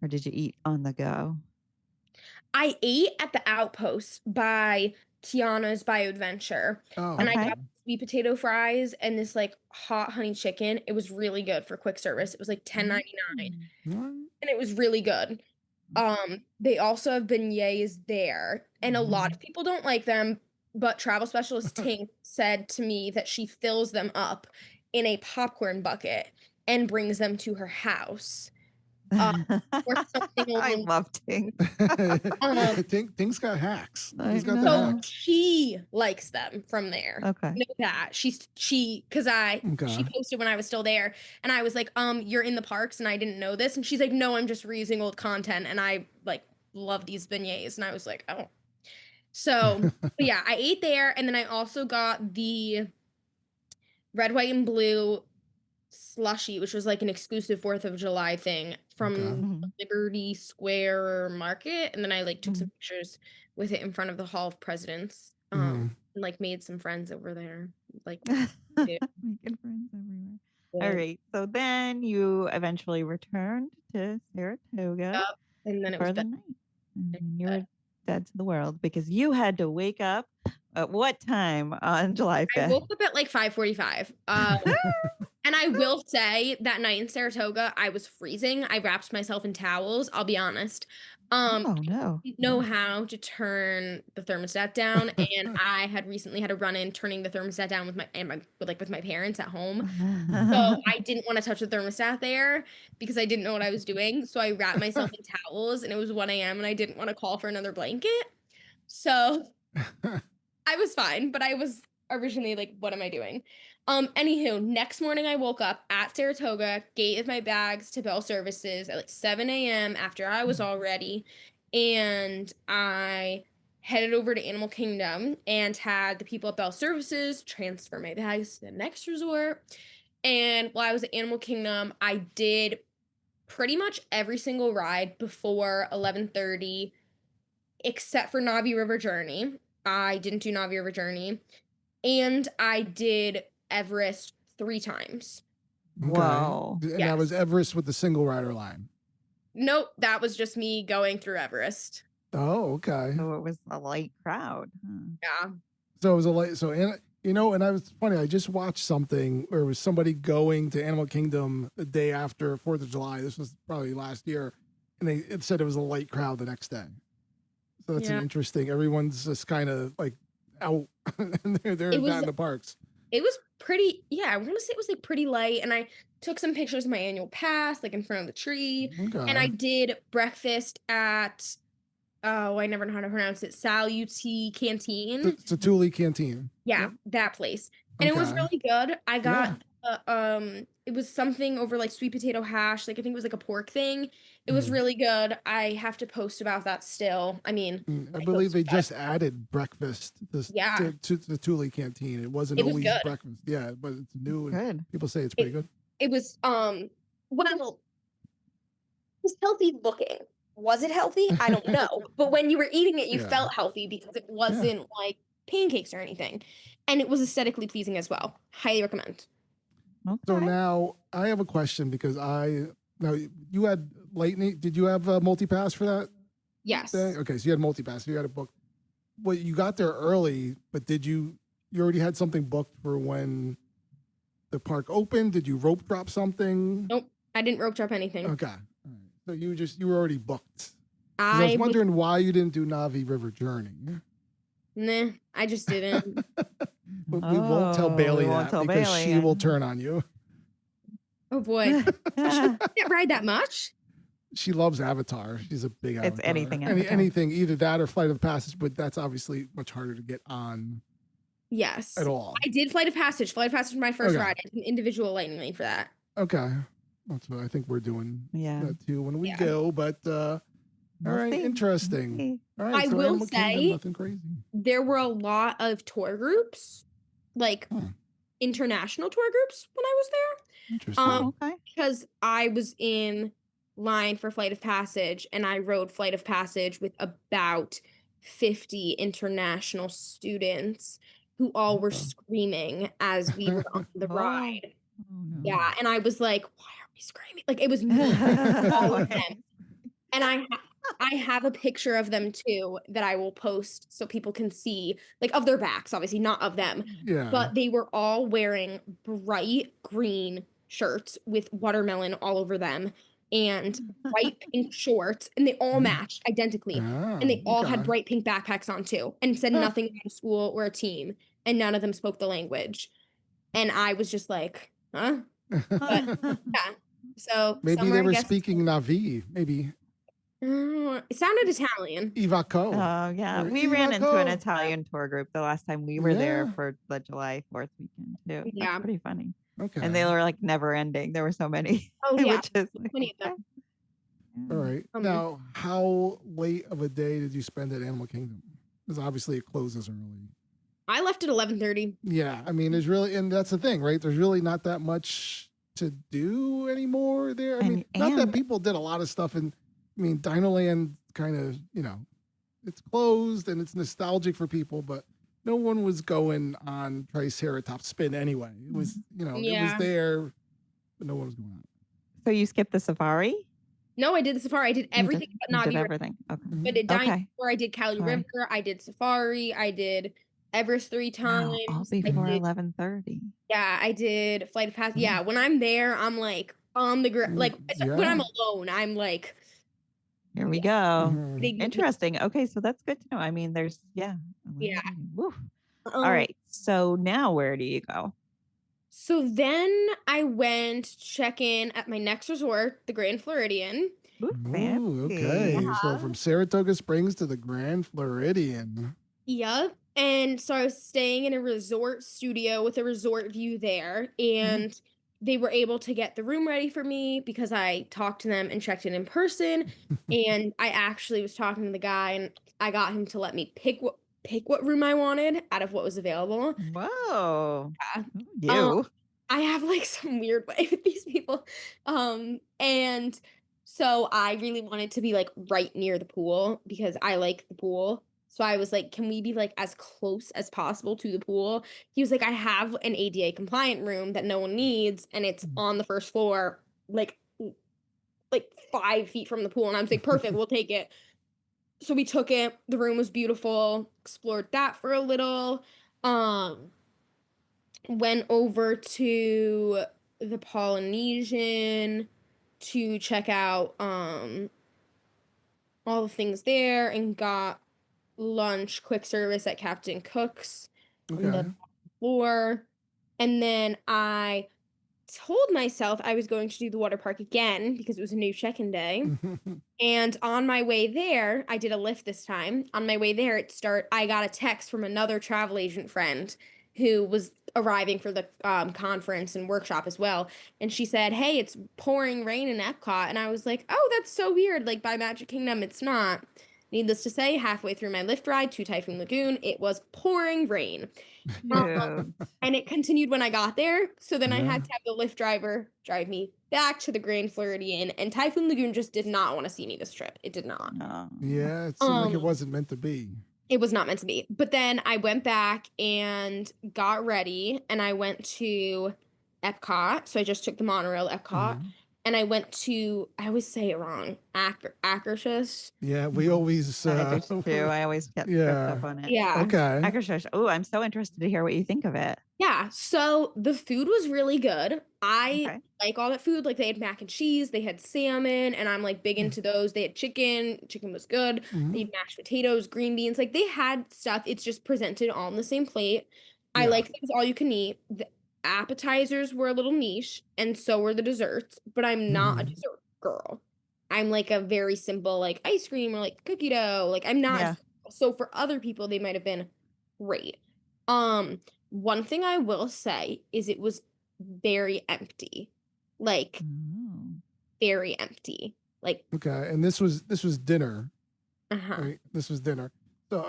Or did you eat on the go? I ate at the Outpost by Tiana's BioAdventure, Oh, and I Okay. got sweet potato fries and this like hot honey chicken. It was really good for quick service. It was like $10.99, and it was really good. They also have beignets there, and a lot of people don't like them, but travel specialist Tink said to me that she fills them up in a popcorn bucket and brings them to her house. or something I along. love Tink. Tink's got hacks. I He's got the So know. hacks. she likes them from there. Okay. Know that because she Okay. posted when I was still there, and I was like, you're in the parks, and I didn't know this, and she's like, no, I'm just reusing old content, and I like love these beignets, and I was like, oh. So but yeah, I ate there, and then I also got the red, white, and blue slushy, which was like an exclusive 4th of July thing from Mhm. Liberty Square Market, and then I like took some Mhm. pictures with it in front of the Hall of Presidents. Mhm. And like made some friends over there. Like Making friends everywhere. All right. So then you eventually returned to Saratoga Up, and then it was for the bed. night. And then you were dead to the world because you had to wake up at what time on July I 5th? woke up at like 5:45. And I will say that night in Saratoga, I was freezing. I wrapped myself in towels, I'll be honest. Oh, no. I didn't know how to turn the thermostat down, and I had recently had a run-in turning the thermostat down with my parents at home. So I didn't want to touch the thermostat there because I didn't know what I was doing. So I wrapped myself in towels, and it was 1 a.m. and I didn't want to call for another blanket. So I was fine, but I was originally like, what am I doing? Anywho, next morning I woke up at Saratoga, gave my bags to Bell Services at like 7 a.m. after I was all ready, and I headed over to Animal Kingdom and had the people at Bell Services transfer my bags to the next resort. And while I was at Animal Kingdom, I did pretty much every single ride before 11:30, except for Navi River Journey. I didn't do Navi River Journey. And I did Everest 3 times. Whoa. Okay. And Yes. that was Everest with the single rider line. Nope, that was just me going through Everest. Oh, okay. So it was a light crowd. Yeah. So it was a light. So, and and I was funny. I just watched something where it was somebody going to Animal Kingdom the day after 4th of July. This was probably last year, and it said it was a light crowd the next day. So that's an interesting. Everyone's just kind of like out, and they're not in the parks. It was pretty. Yeah, I want to say it was like pretty light, and I took some pictures of my annual pass, like in front of the tree, and I did breakfast at. Oh, I never know how to pronounce it. Saluti Canteen. Satuli Canteen. Yeah, that place. And it was really good. I got it was something over like sweet potato hash. Like I think it was like a pork thing. It was really good. I have to post about that still. I mean, I believe they just added breakfast to the Thule Canteen. It wasn't always good. breakfast. Yeah, but it's new. Good. People say it's pretty good. It was well, it was healthy looking. Was it healthy? I don't know. But when you were eating it, you felt healthy because it wasn't like pancakes or anything. And it was aesthetically pleasing as well. Highly recommend. Okay. So now I have a question because now you had Lightning. Did you have a multi-pass for that? Yes. Day? Okay, so you had multi-pass. So you had a book. Well, you got there early, but did you already had something booked for when the park opened? Did you rope drop something? Nope, I didn't rope drop anything. Okay. All right. So you were already booked. I was wondering why you didn't do Navi River Journey. Nah, I just didn't. But we won't tell Bailey that because she will turn on you. Oh boy. She can't ride that much. She loves Avatar. She's a big Avatar. It's anything. Anything, either that or Flight of Passage, but that's obviously much harder to get on. Yes. At all. I did Flight of Passage. Flight of Passage was my first ride. I did an individual Lightning Lane for that. Okay. That's what I think we're doing that too when we go, but all right, interesting. All right, I will say nothing crazy. There were a lot of tour groups, like international tour groups when I was there. Interesting. Okay. Because I was in line for Flight of Passage and I rode Flight of Passage with about 50 international students who all were screaming as we were on the ride. Oh, no. Yeah, and I was like, why are we screaming? Like it was me, all of them. And I have a picture of them too that I will post so people can see, like of their backs, obviously not of them. Yeah. But they were all wearing bright green shirts with watermelon all over them and bright pink shorts, and they all matched identically. And they all had bright pink backpacks on too, and said nothing about a school or a team, and none of them spoke the language. And I was just like, huh? But, yeah. So Maybe summer, they I were guess. speaking Navi. Maybe It sounded Italian. Ivaco. Oh, yeah. Or We ran into an Ivaco. Italian tour group the last time we were there Yeah. for the July 4th weekend, too. That's Yeah. pretty funny. Okay. And they were like never ending. There were so many. Oh yeah, Which is like, plenty of okay. them. All right. Now, how late of a day did you spend at Animal Kingdom? Because obviously it closes early. I left at 11:30. Yeah, I mean, there's really, and that's the thing, right? There's really not that much to do anymore there. I mean, not that people did a lot of stuff, and I mean, Dinoland kind of, it's closed and it's nostalgic for people, but no one was going on Triceratops spin anyway. It was, it was there, but no one was going on. So you skipped the safari? No, I did the safari. I did everything but You Navi did River. everything. Okay. I did Dinosaur. Okay. I did Cali Sorry. River. I did safari. I did Everest 3 times. Wow, all before 11:30. Yeah, I did Flight of Passage. Yeah, when I'm there, I'm like on the ground. Like when I'm alone, I'm like, here we go. Big- Interesting. Okay, so that's good to know. I mean, there's Yeah. Woo. All right. So now where do you go? So then I went to check in at my next resort, the Grand Floridian. Ooh, okay. So from Saratoga Springs to the Grand Floridian. Yep. And so I was staying in a resort studio with a resort view there, and they were able to get the room ready for me because I talked to them and checked in person. And I actually was talking to the guy, and I got him to let me pick what room I wanted out of what was available. Whoa. Yeah. I have like some weird way with these people. And so I really wanted to be like right near the pool because I like the pool. So I was like, can we be like as close as possible to the pool? He was like, I have an ADA compliant room that no one needs, and it's on the first floor, like 5 feet from the pool. And I was like, perfect, we'll take it. So we took it. The room was beautiful. Explored that for a little. Went over to the Polynesian to check out all the things there, and got lunch quick service at Captain Cook's on the floor. And then I told myself I was going to do the water park again because it was a new check-in day. And on my way there, I did a Lyft this time. On my way there, I got a text from another travel agent friend who was arriving for the conference and workshop as well. And she said, hey, it's pouring rain in Epcot. And I was like, oh, that's so weird. Like by Magic Kingdom, it's not. Needless to say, halfway through my Lyft ride to Typhoon Lagoon, it was pouring rain. And it continued when I got there. So then I had to have the Lyft driver drive me back to the Grand Floridian. And Typhoon Lagoon just did not want to see me this trip. It did not. Yeah, it seemed like it wasn't meant to be. It was not meant to be. But then I went back and got ready, and I went to Epcot. So I just took the monorail to Epcot. And I went to, I always say it wrong, Akershus. Yeah, we always... I always get tripped up on it. Yeah. Okay. Akershus. Oh, I'm so interested to hear what you think of it. Yeah, so the food was really good. I like all that food. Like they had mac and cheese, they had salmon, and I'm like big into those. They had chicken. Chicken was good. They had mashed potatoes, green beans. Like they had stuff. It's just presented on the same plate. I like things all you can eat. The appetizers were a little niche, and so were the desserts, but I'm not a dessert girl. I'm like a very simple like ice cream or like cookie dough. Like I'm not. So for other people, they might have been great. One thing I will say is it was very empty. Like very empty. Like okay, and this was dinner. Right? This was dinner. So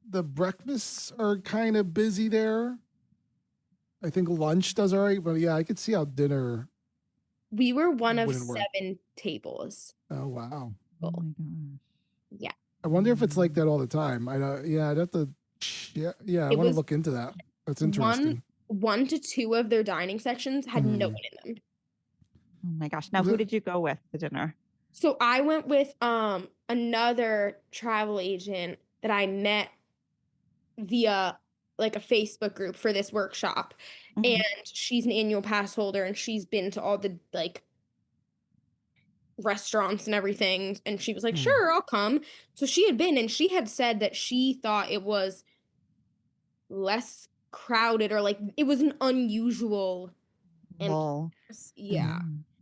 the breakfasts are kind of busy there. I think lunch does all right, but yeah, I could see how dinner. We were one of 7 tables. Oh wow! Oh my gosh! Yeah. I wonder if it's like that all the time. I'd have to. Yeah, I want to look into that. That's interesting. 1 to 2 of their dining sections had no one in them. Oh my gosh! Now, who did you go with to dinner? So I went with another travel agent that I met via like a Facebook group for this workshop, and she's an annual pass holder, and she's been to all the like restaurants and everything, and she was like, sure, I'll come. So she had been, and she had said that she thought it was less crowded, or like it was an unusual Well, Yeah.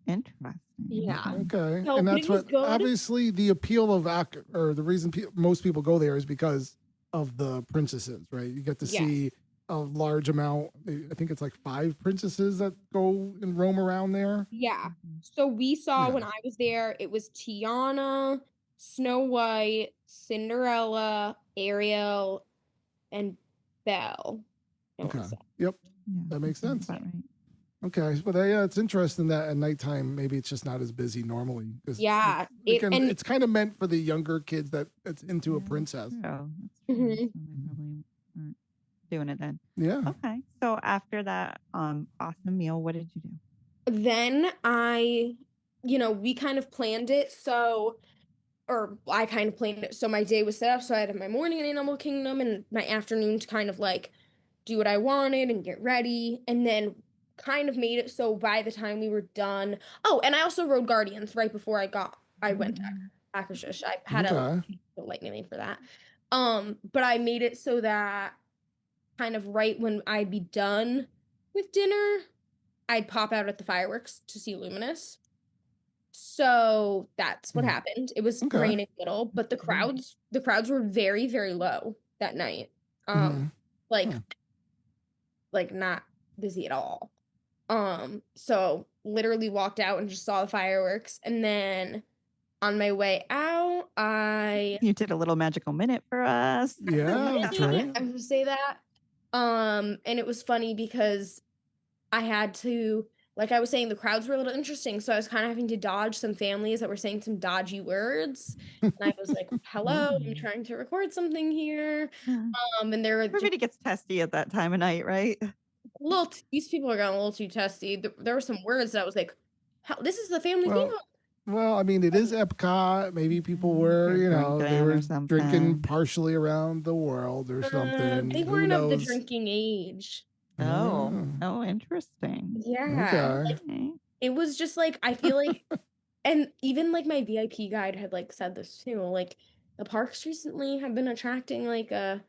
Interesting. Yeah. Okay. No, And but that's it was what, good. obviously, the appeal of or the reason most people go there is because of the princesses, right? You get to Yes. see a large amount. I think it's like 5 princesses that go and roam around there. Yeah. So we saw Yeah. when I was there, it was Tiana, Snow White, Cinderella, Ariel, and Belle. I want Okay. to say. Yep. Yeah, That makes sounds sense. about right. Okay. But yeah, it's interesting that at nighttime, maybe it's just not as busy normally. Yeah. It's kind of meant for the younger kids that's into a Yeah, princess. true. That's true. Mhm. So they probably aren't doing it then. Yeah. Okay. So after that awesome meal, what did you do? Then we kind of planned it. Or I kind of planned it. So my day was set up. So I had my morning in Animal Kingdom and my afternoon to kind of like do what I wanted and get ready. And then kind of made it so by the time we were done. Oh, and I also rode Guardians right before I went to Akershus. I had Okay. a lightning lane for that. But I made it so that kind of right when I'd be done with dinner, I'd pop out at the fireworks to see Luminous. So that's what happened. It was Okay. raining a little, but the crowds were very, very low that night. Like Hmm. like not busy at all. So literally walked out and just saw the fireworks, and then on my way out, You did a little magical minute for us. Yeah, that's right. I would say that. And it was funny because I had to, like I was saying, the crowds were a little interesting. So I was kind of having to dodge some families that were saying some dodgy words. And I was like, hello, I'm trying to record something here. And there were Everybody gets testy at that time of night, right? these people are getting a little too testy. There were some words that I was like, this is the family theme. Well, I mean, it is Epcot. Maybe people were, They're they were drinking or drinking something. partially around the world or something. They Who weren't of the knows? drinking age. Oh, interesting. Yeah. Okay. Okay. It was just like, I feel like, and even like my VIP guide had like said this too, like the parks recently have been attracting like a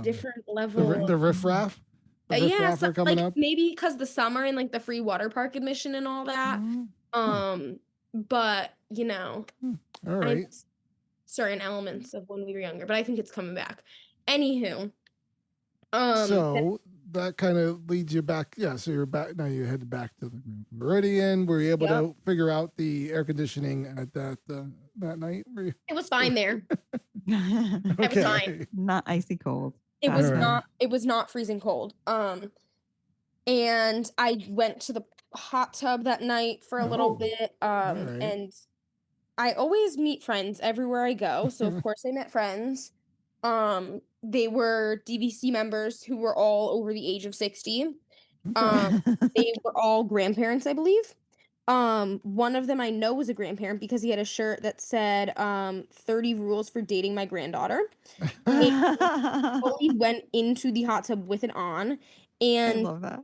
different level The riffraff? The yeah, riffraff are coming like up? maybe because the summer and like the free water park admission and all that. But All right. certain elements of when we were younger, but I think it's coming back. Anywho, So that kind of leads you back. Yeah, so you're back now. You headed back to the Grand Floridian. Were you able to figure out the air conditioning at that night? it was fine there. Okay. It was fine. Not icy cold. It was Alright. not. It was not freezing cold. And I went to the hot tub that night for a little bit. Alright. And I always meet friends everywhere I go. So of course I met friends. They were DVC members who were all over the age of 60. They were all grandparents, I believe. One of them I know was a grandparent because he had a shirt that said 30 rules for dating my granddaughter. He went into the hot tub with it on, I and love that.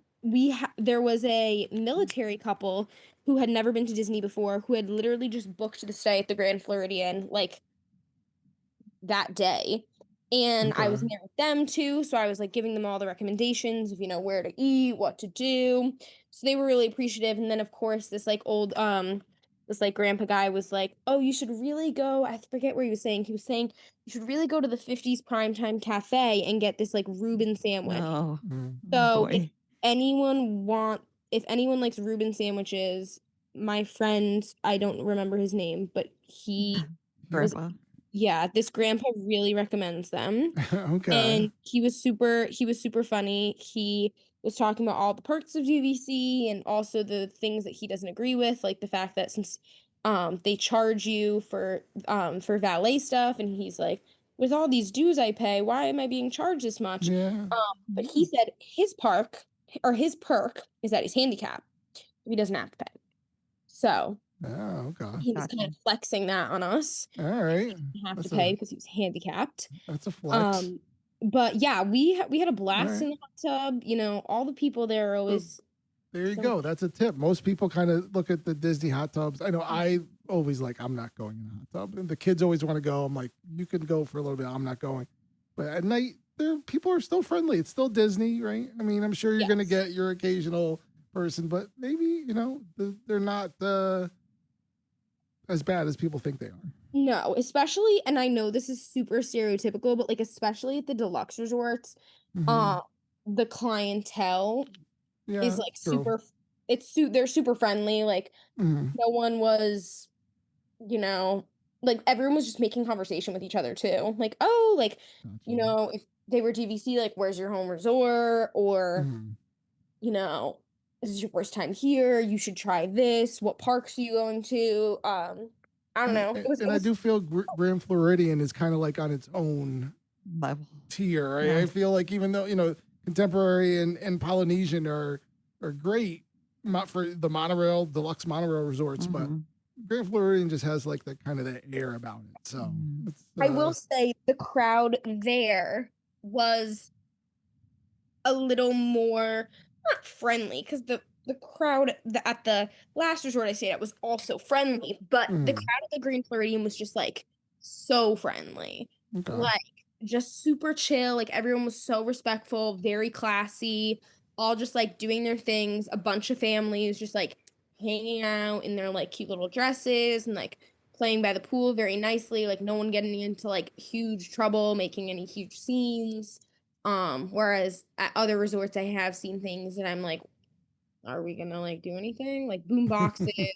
there was a military couple who had never been to Disney before, who had literally just booked to stay at the Grand Floridian like that day. And I was there with them too, so I was like giving them all the recommendations of where to eat, what to do. So they were really appreciative. And then of course this like old this like grandpa guy was like, oh, you should really go. I forget where he was saying. He was saying you should really go to the 50s Primetime Cafe and get this like Reuben sandwich. Oh, So boy. if anyone likes Reuben sandwiches, my friend, I don't remember his name, but he was Grandpa. this grandpa really recommends them. Okay. And he was super funny. He was talking about all the perks of DVC and also the things that he doesn't agree with, like the fact that since they charge you for valet stuff, and he's like, with all these dues I pay, why am I being charged this much? Yeah. But he said his perk is that he's handicapped. He doesn't have to pay. So Oh, okay. he was kind of flexing that on us. All right. He have to pay because he was handicapped. That's a flex. But yeah, we had a blast in the hot tub. All the people there are always. There you go. That's a tip. Most people kind of look at the Disney hot tubs. I know I always I'm not going in a hot tub. And the kids always want to go. I'm like, you can go for a little bit. I'm not going. But at night, people are still friendly. It's still Disney, right? I mean, I'm sure you're going to get your occasional person, but maybe, you know, they're not as bad as people think they are. No, especially, and I know this is super stereotypical, but like especially at the deluxe resorts, Mhm. the clientele Yeah, is like true. they're super friendly. Like Mhm. no one was, you know, like everyone was just making conversation with each other too. Like, oh, like, Gotcha. you know, if they were GVC, like, where's your home resort? Or, Mhm. you know, this is your first time here. You should try this. What parks are you going to? I don't know. It And I was do feel Grand Floridian is kind of like on its own Level. tier. Yeah. I feel like even though, you know, Contemporary and Polynesian are great for the monorail, deluxe monorail resorts, but Mhm. Grand Floridian just has like that kind of that air about it. So Mhm. it's I will say the crowd there was a little more not friendly because the crowd at the last resort I stayed at was also friendly, but the mm, crowd at the Green Floridian was just like so friendly, okay. like just super chill. Like everyone was so respectful, very classy, all just like doing their things. A bunch of families just like hanging out in their like cute little dresses and like playing by the pool very nicely. Like no one getting into like huge trouble, making any huge scenes. Whereas at other resorts, I have seen things that I'm like, are we gonna like do anything? Like boom boxes, you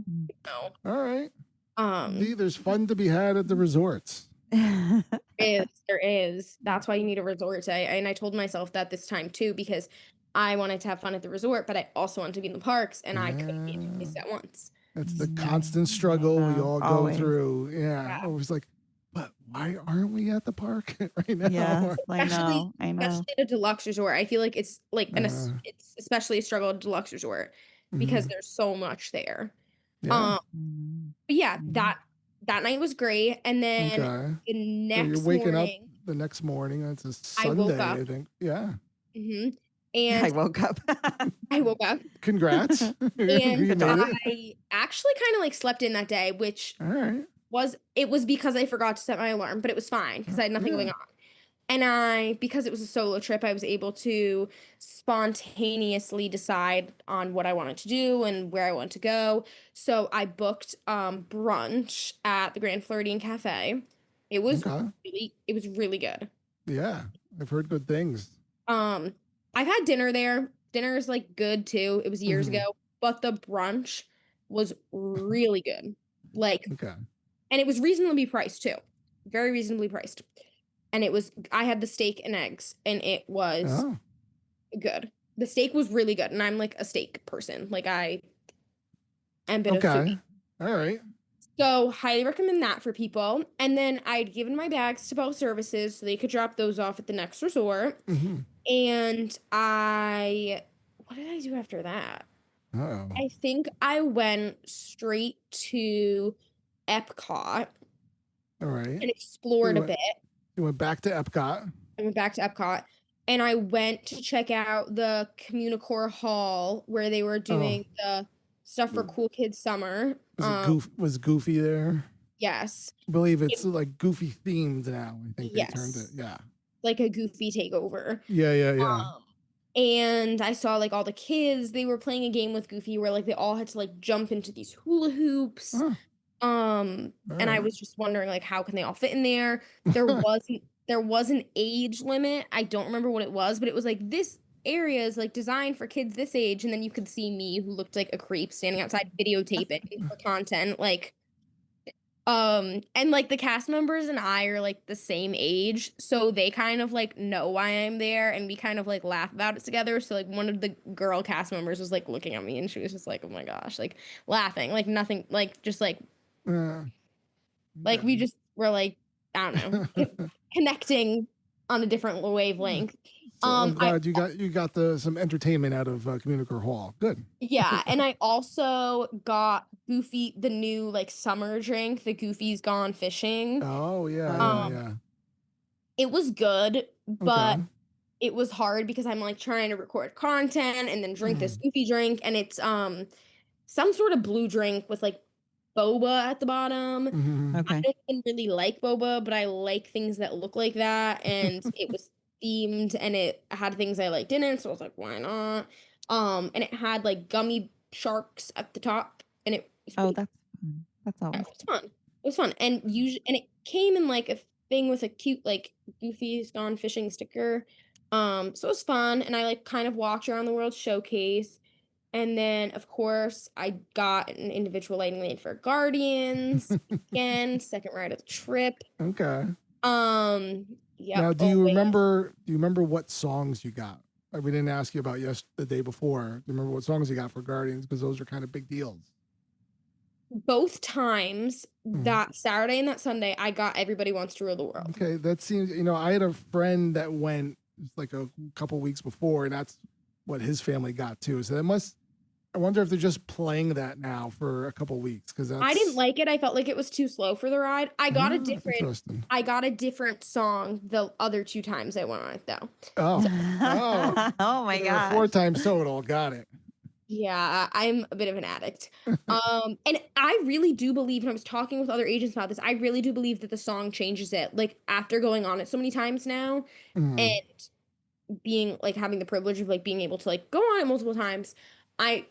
Mhm. know. All right. Um, There's fun to be had at the resorts. there is. That's why you need a resort. And I told myself that this time too, because I wanted to have fun at the resort, but I also wanted to be in the parks, and I couldn't be in two Yeah. places at once. That's the constant Mhm. I struggle we know. all go Always. through. Yeah. Yeah. Always like, but why aren't we at the park right Yes, now? I Especially know. I know. especially at a deluxe resort. I feel like it's like Uh, it's especially a struggle at a deluxe resort because mhm. there's so much there. Yeah. Um, Mhm. but yeah, Mhm. that night was great. And then Okay. the So you're next waking up morning, the next morning. That's a I woke Sunday, up. I think. Yeah. hmm I And woke up. I woke up Congrats. You and Good made job. it. I actually kind of like slept in that day, which All right. was because I forgot to set my alarm, but it was fine because I had nothing Yeah. going on. And because it was a solo trip, I was able to spontaneously decide on what I wanted to do and where I wanted to go. So I booked brunch at the Grand Floridian Cafe. Okay. It was really good. Yeah. I've heard good things. Um, I've had dinner there. Dinner is like good too. It was years Hmm. ago, but the brunch was really good. Like, Okay. and it was reasonably priced too. Very reasonably priced. And I had the steak and eggs, and it was Oh, good. The steak was really good, and I'm like a steak person. Like I am a bit of okay. foodie. All right. So highly recommend that for people. And then I'd given my bags to both services so they could drop those off at the next resort. Mm-hmm. And what did I do after that? Oh. I think I went straight to Epcot All right. and So explored a bit. you went back to Epcot. I went back to Epcot and I went to check out the Communicore Hall where they were Oh, doing the stuff for Cool Kids Summer. was Goofy there? Yes. I believe it's It- like Goofy themed now. I think they turned it. yes. Yeah. Like a goofy takeover. Yeah. Yeah. Yeah. And I saw like all the kids, they were playing a game with Goofy where like they all had to like jump into these hula hoops. Oh, all And I right. was just wondering like how can they all fit in there? There was an age limit. I don't remember what it was, but it was like this area is like designed for kids this age, and then you could see me who looked like a creep standing outside videotaping for content. Like and like the cast members and I are like the same age, so they kind of like know why I'm there and we kind of like laugh about it together. So like one of the girl cast members was like looking at me and she was just like, "Oh my gosh," like laughing, like nothing, like just Uh, like we just were like, I don't know, okay. connecting on a different wavelength. So I'm I glad you got the some entertainment out of Communicore Hall. Good. Yeah, and I also got Goofy the new like summer drink, the Goofy's Gone Fishing. Oh yeah, yeah, Um yeah. it was good, but Okay. it was hard because I'm like trying to record content and then drink this Mhm. Goofy drink, and it's some sort of blue drink with like boba at the bottom. Mhm. I Okay. don't even really like boba, but I like things that look like that, and it was themed and it had things I liked in it, so I was like, why not? And it had like gummy sharks at the top, and it was Oh, really that's fun. That's yeah, always it was fun. It was fun, and usually, and it came in like a thing with a cute like Goofy's Gone Fishing sticker. So it was fun, and I like kind of walked around the World Showcase, and then of course I got an individual lighting lane for Guardians again, second ride of the trip. Okay. Yep. Now, do you always. remember? Do you remember what songs you got? We didn't ask you about the day before. Do you remember what songs you got for Guardians? Because those are kind of big deals. Both times, Mhm. that Saturday and that Sunday, I got Everybody Wants to Rule the World. Okay, that seems. I had a friend that went like a couple weeks before, and that's what his family got too. So that must. I wonder if they're just playing that now for a couple weeks because I didn't like it. I felt like it was too slow for the ride. I got interesting. a different song the other 2 times I went on it though. Oh, oh my there were god. 4 times total. Got it. Yeah, I'm a bit of an addict. And I really do believe, and I was talking with other agents about this, I really do believe that the song changes it. Like after going on it so many times now Mhm. and being like having the privilege of like being able to like go on it multiple times, I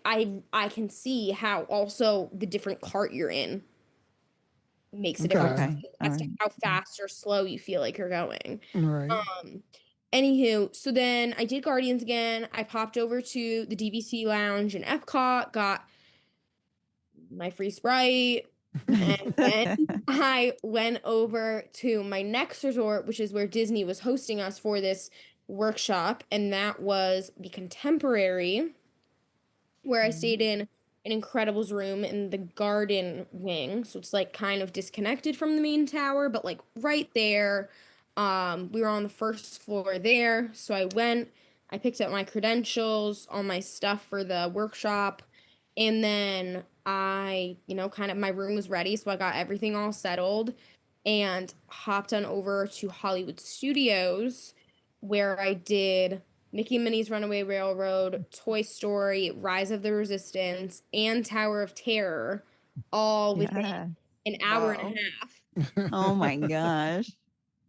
can see how also the different cart you're in makes a difference Okay. as to Alright. how fast or slow you feel like you're going. All right. Anywho, so then I did Guardians again. I popped over to the DVC lounge in Epcot, got my free Sprite, and then I went over to my next resort, which is where Disney was hosting us for this workshop, and that was the Contemporary, where I stayed in an Incredibles room in the garden wing. So it's like kind of disconnected from the main tower, but like right there. We were on the first floor there. So I picked up my credentials, all my stuff for the workshop, and then kind of my room was ready. So I got everything all settled and hopped on over to Hollywood Studios where I did Mickey and Minnie's Runaway Railroad, Toy Story, Rise of the Resistance, and Tower of Terror, all within Yeah. an hour Wow. and a half. Oh my gosh.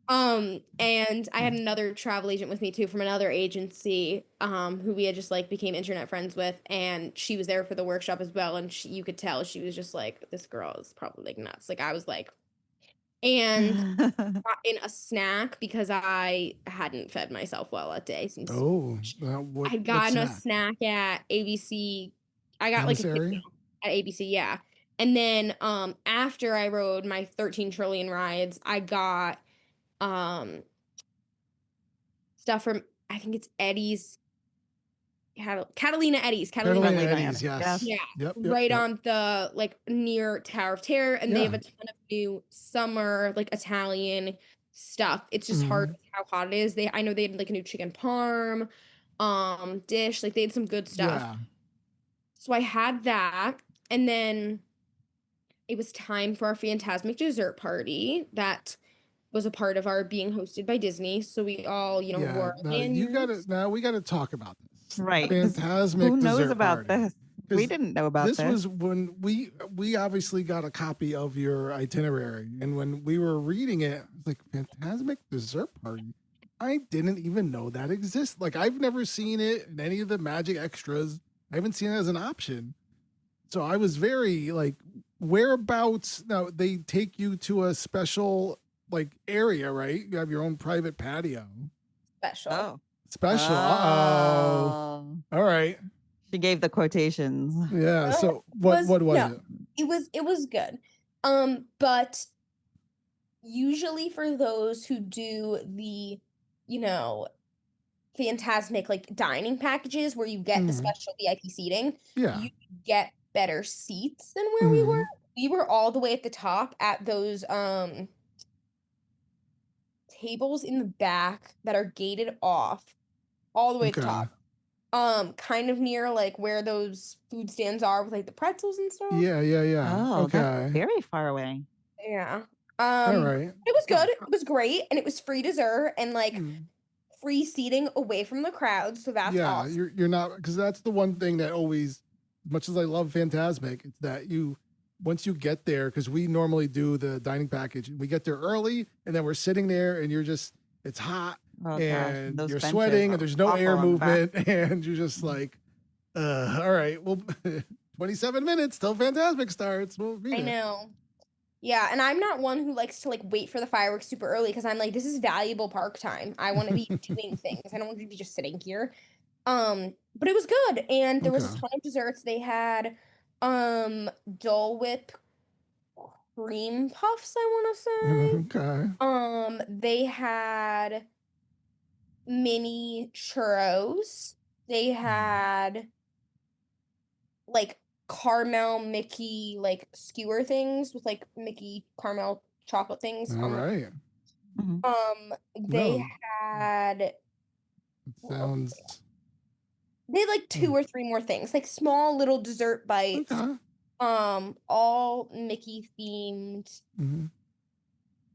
And I had another travel agent with me too from another agency, who we had just like became internet friends with, and she was there for the workshop as well, and you could tell she was just like, this girl is probably like nuts. Like I was like, and got in a snack because I hadn't fed myself well that day since I had gotten a snack at ABC. I got like a kid meal at ABC, yeah. And then after I rode my 13 trillion rides, I got stuff from I think it's Eddie's Catalina Eddie's. Catalina Catalina Eddie's, yes. Yeah. Yep, Right on the like near Tower of Terror, and they have a ton of new summer like Italian stuff. It's just hard with how hot it is. I know they had like a new chicken parm dish. Like they had some good stuff. Yeah. So I had that, and then it was time for our Fantasmic dessert party that was a part of our being hosted by Disney. So we all, wore lanyards. We gotta talk about this. Right. 'Cause Fantasmic who knows dessert about party. this? We didn't know about this. This was when we obviously got a copy of your itinerary, and when we were reading it, I was like, Fantasmic dessert party. I didn't even know that exists. Like I've never seen it in any of the Magic extras. I haven't seen it as an option. So I was very like, whereabouts? Now they take you to a special like area, right? You have your own private patio. Special. Oh. Special. Uh-oh. All right. She gave the quotations. Yeah. So what was it? It was good. But usually for those who do the, Fantasmic like dining packages where you get the special VIP seating, you get better seats than where we were. We were all the way at the top at those tables in the back that are gated off all the way at the top. Kind of near like where those food stands are with like the pretzels and stuff. Yeah. Oh, that's very far away. Yeah. All right. It was good. It was great, and it was free dessert and like free seating away from the crowd. So that's awesome. You're not, because that's the one thing that always, as much as I love Fantasmic, it's that once you get there, because we normally do the dining package, we get there early and then we're sitting there and it's hot and you're sweating and there's no air movement and you're just like, All right. Well, 27 minutes till Fantasmic starts. We'll be I there. know. Yeah, and I'm not one who likes to like wait for the fireworks super early because I'm like, this is valuable park time. I want to be doing things. I don't want to be just sitting here. But it was good, and there was a Okay. ton of desserts. They had Dole Whip cream puffs, I want to say. Okay. They had mini churros. They had like caramel Mickey like skewer things with like Mickey caramel chocolate things All on the right. Mhm. they No, had it what else? sounds They had like two or three more things, like small little dessert bites. okay. All Mickey themed, Hmm.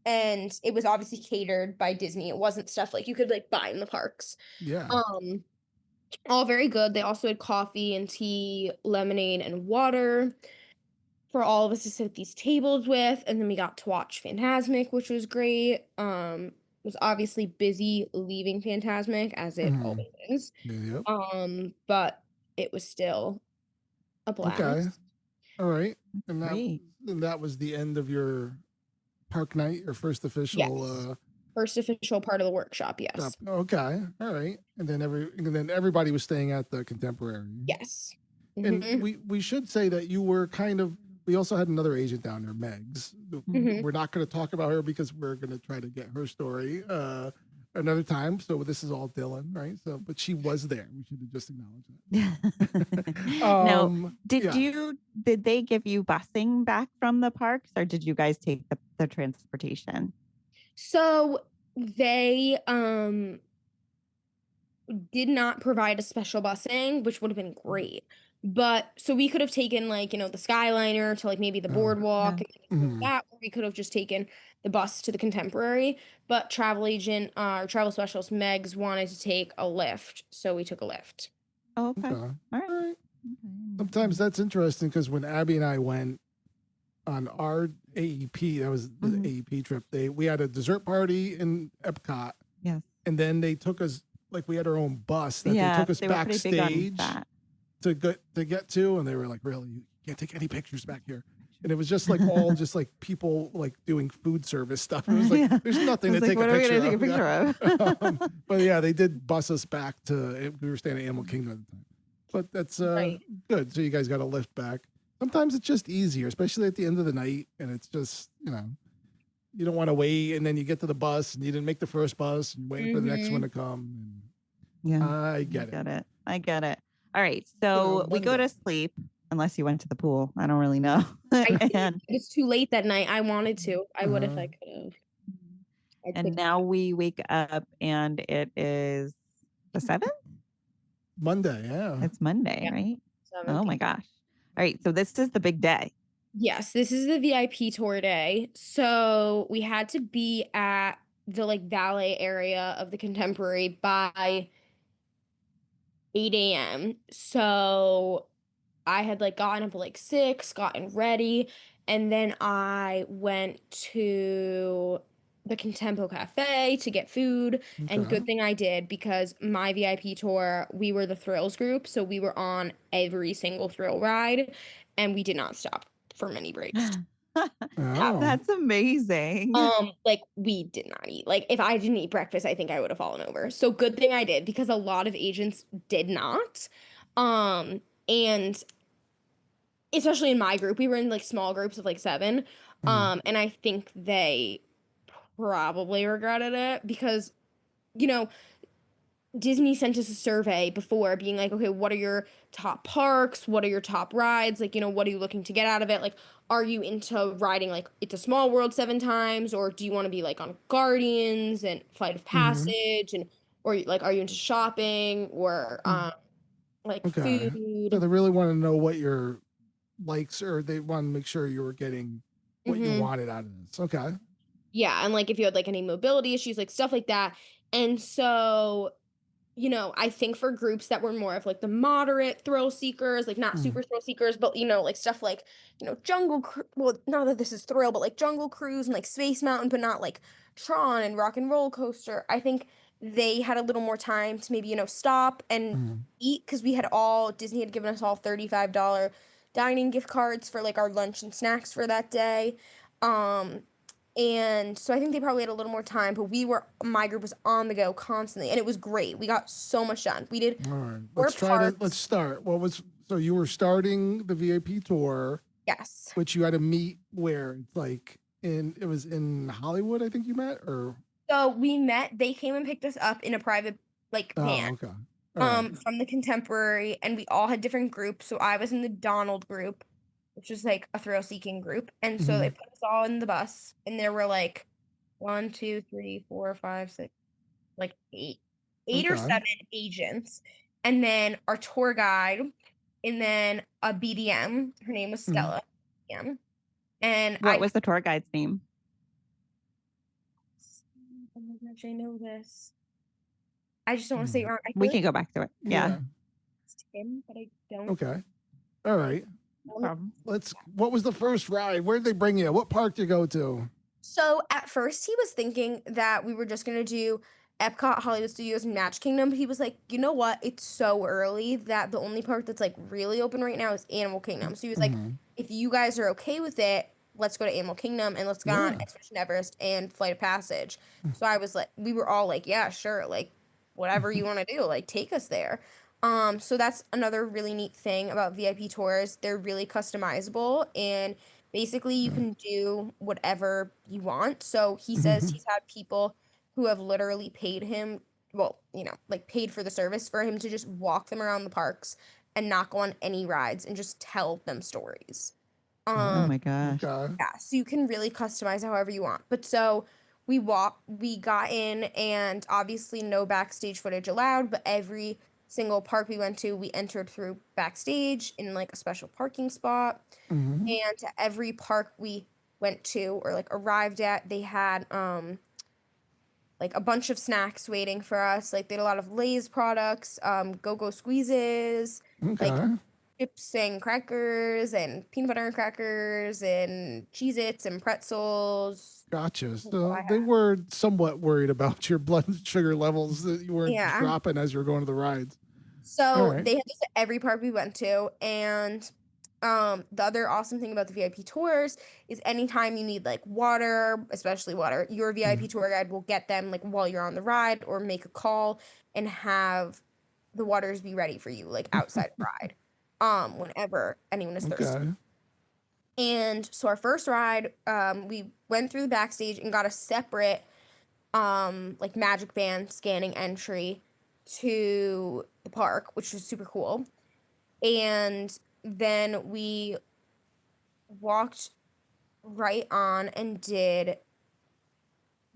and it was obviously catered by Disney. It wasn't stuff like you could like buy in the parks. Yeah. All very good. They also had coffee and tea, lemonade and water for all of us to sit at these tables with, and then we got to watch Fantasmic, which was great. It was obviously busy leaving Fantasmic as it Hmm. always is. Yep. But it was still a Okay. blast. All right. And Great. that was the end of your park night, your first official Yes. First official part of the workshop, stop. yes. Okay. All right. And then everybody was staying at the Contemporary. Yes. And Mhm. we should say that you were kind of, we also had another agent down there, Megs. Mhm. We're not going to talk about her because we're going to try to get her story another time. So this is all Dylan, right? So, but she was there. We should have just acknowledged that. Now, Yeah. did they give you busing back from the parks, or did you guys take the transportation? So they did not provide a special busing, which would have been great. But so we could have taken like, the Skyliner to like maybe the boardwalk Yeah. and things like Mhm. that, or we could have just taken the bus to the Contemporary. But travel agent or travel specialist Megs wanted to take a lift, so we took a lift. Oh, okay. Okay. All All right. right. Okay. Sometimes that's interesting because when Abbie and I went on our AEP, that was the Mhm. AEP trip, we had a dessert party in Epcot, Yes. and then they took us, like we had our own bus that they Yeah, took us they were pretty big on backstage that. to get to, and they were like, really, you can't take any pictures back here. And it was just like all just like people like doing food service stuff. It was like Yeah. there's I nothing to was like, take what a are we picture gonna take a of. picture of? But yeah, they did bus us back to, we were staying at Animal Kingdom at the time. But that's Right. good. So you guys got a lift back. Sometimes it's just easier, especially at the end of the night, and it's just, you don't want to wait, and then you get to the bus and you didn't make the first bus and you're waiting for the next one to come. Yeah. I get it. I get it. All right. So we go Monday. to sleep unless you went to the pool. I don't really know. I did. and It was too late that night. I wanted to. I would if Uh-huh. I could have. and now we wake up and it is the 7th? Monday, yeah. It's Monday, Yeah. right? 7 Oh my gosh. All right. So this is the big day. Yes, this is the VIP tour day. So we had to be at the like valet area of the Contemporary by 8 a.m. So I had like gotten up at like 6, gotten ready, and then I went to the Contempo Cafe to get food. And Okay. good thing I did because my VIP tour, we were the thrills group, so we were on every single thrill ride, and we did not stop for many breaks. Oh. That's amazing. Like we did not eat. Like if I didn't eat breakfast, I think I would have fallen over. So good thing I did because a lot of agents did not. And especially in my group, we were in like small groups of like 7. And I think they probably regretted it because, you know, Disney sent us a survey before being like, okay, what are your top parks? What are your top rides? Like, what are you looking to get out of it? Like, are you into riding like It's a Small World 7 times? Or do you want to be like on Guardians and Flight of Mhm. Passage? Or like, are you into shopping or like Okay. So food? they really want to know what your likes, or they want to make sure you were getting what you wanted out of this. Okay. Yeah. And like if you had like any mobility issues, like stuff like that. And so I think for groups that were more of like the moderate thrill seekers, like not Mm. super thrill seekers, but like stuff like, well, not that this is thrill, but like Jungle Cruise and like Space Mountain, but not like Tron and Rock and Roller Coaster. I think they had a little more time to maybe, stop and Mhm. eat, because Disney had given us all $35 dining gift cards for like our lunch and snacks for that day. Um, and so I think they probably had a little more time, but my group was on the go constantly, and it was great. We got so much done. We did All right. 4 Let's parks. start. So you were starting the VIP tour, Yes. which you had to meet where? It's like it was in Hollywood, I think you met, or So we met, they came and picked us up in a private like van oh, okay. All right. from the Contemporary, and we all had different groups. So I was in the Donald group, which is like a thrill seeking group. And so they Mhm. put us all in the bus, and there were like 1, 2, 3, 4, 5, 6, like eight or Okay. 7 agents, and then our tour guide, and then a BDM. Her name was Mhm. Stella. BDM. And What was the tour guide's name? oh my gosh, I know this. I just don't want to say it wrong. I We feel can like go back to it. Yeah. it's Tim, but I don't. Okay. All right. No problem. What was the first ride? Where did they bring you? What park did you go to? So at first he was thinking that we were just gonna do Epcot, Hollywood Studios, and Magic Kingdom, but he was like, you know what? It's so early that the only park that's like really open right now is Animal Kingdom. So he was like, Mhm. if you guys are okay with it, let's go to Animal Kingdom and let's go on Yeah. Expedition Everest and Flight of Passage. So I was like, we were all like, yeah, sure, like whatever you want to do, like take us there. So that's another really neat thing about VIP tours. They're really customizable, and basically you can do whatever you want. So he says Mhm. he's had people who have literally paid him, well, like paid for the service for him to just walk them around the parks and not go on any rides and just tell them stories. Oh Um my gosh. Okay. yeah, so you can really customize however you want. But so we got in, and obviously no backstage footage allowed, but every single park we went to, we entered through backstage in like a special parking spot. Mhm. And to every park we went to or like arrived at, they had like a bunch of snacks waiting for us. Like they had a lot of Lay's products, go-go squeezes, like Okay. chips and crackers and peanut butter and crackers and Cheez-Its and pretzels. Gotcha. That's all I So they had. were somewhat worried about your blood sugar levels that you weren't Yeah. dropping as you were going to the rides. All So right. they had this at every park we went to, and the other awesome thing about the VIP tours is anytime you need like water, especially water, your VIP Mhm. tour guide will get them like while you're on the ride, or make a call and have the waters be ready for you like outside the ride. Whenever anyone is thirsty. Okay. And so our first ride, we went through the backstage and got a separate like magic band scanning entry to the park, which was super cool. And then we walked right on and did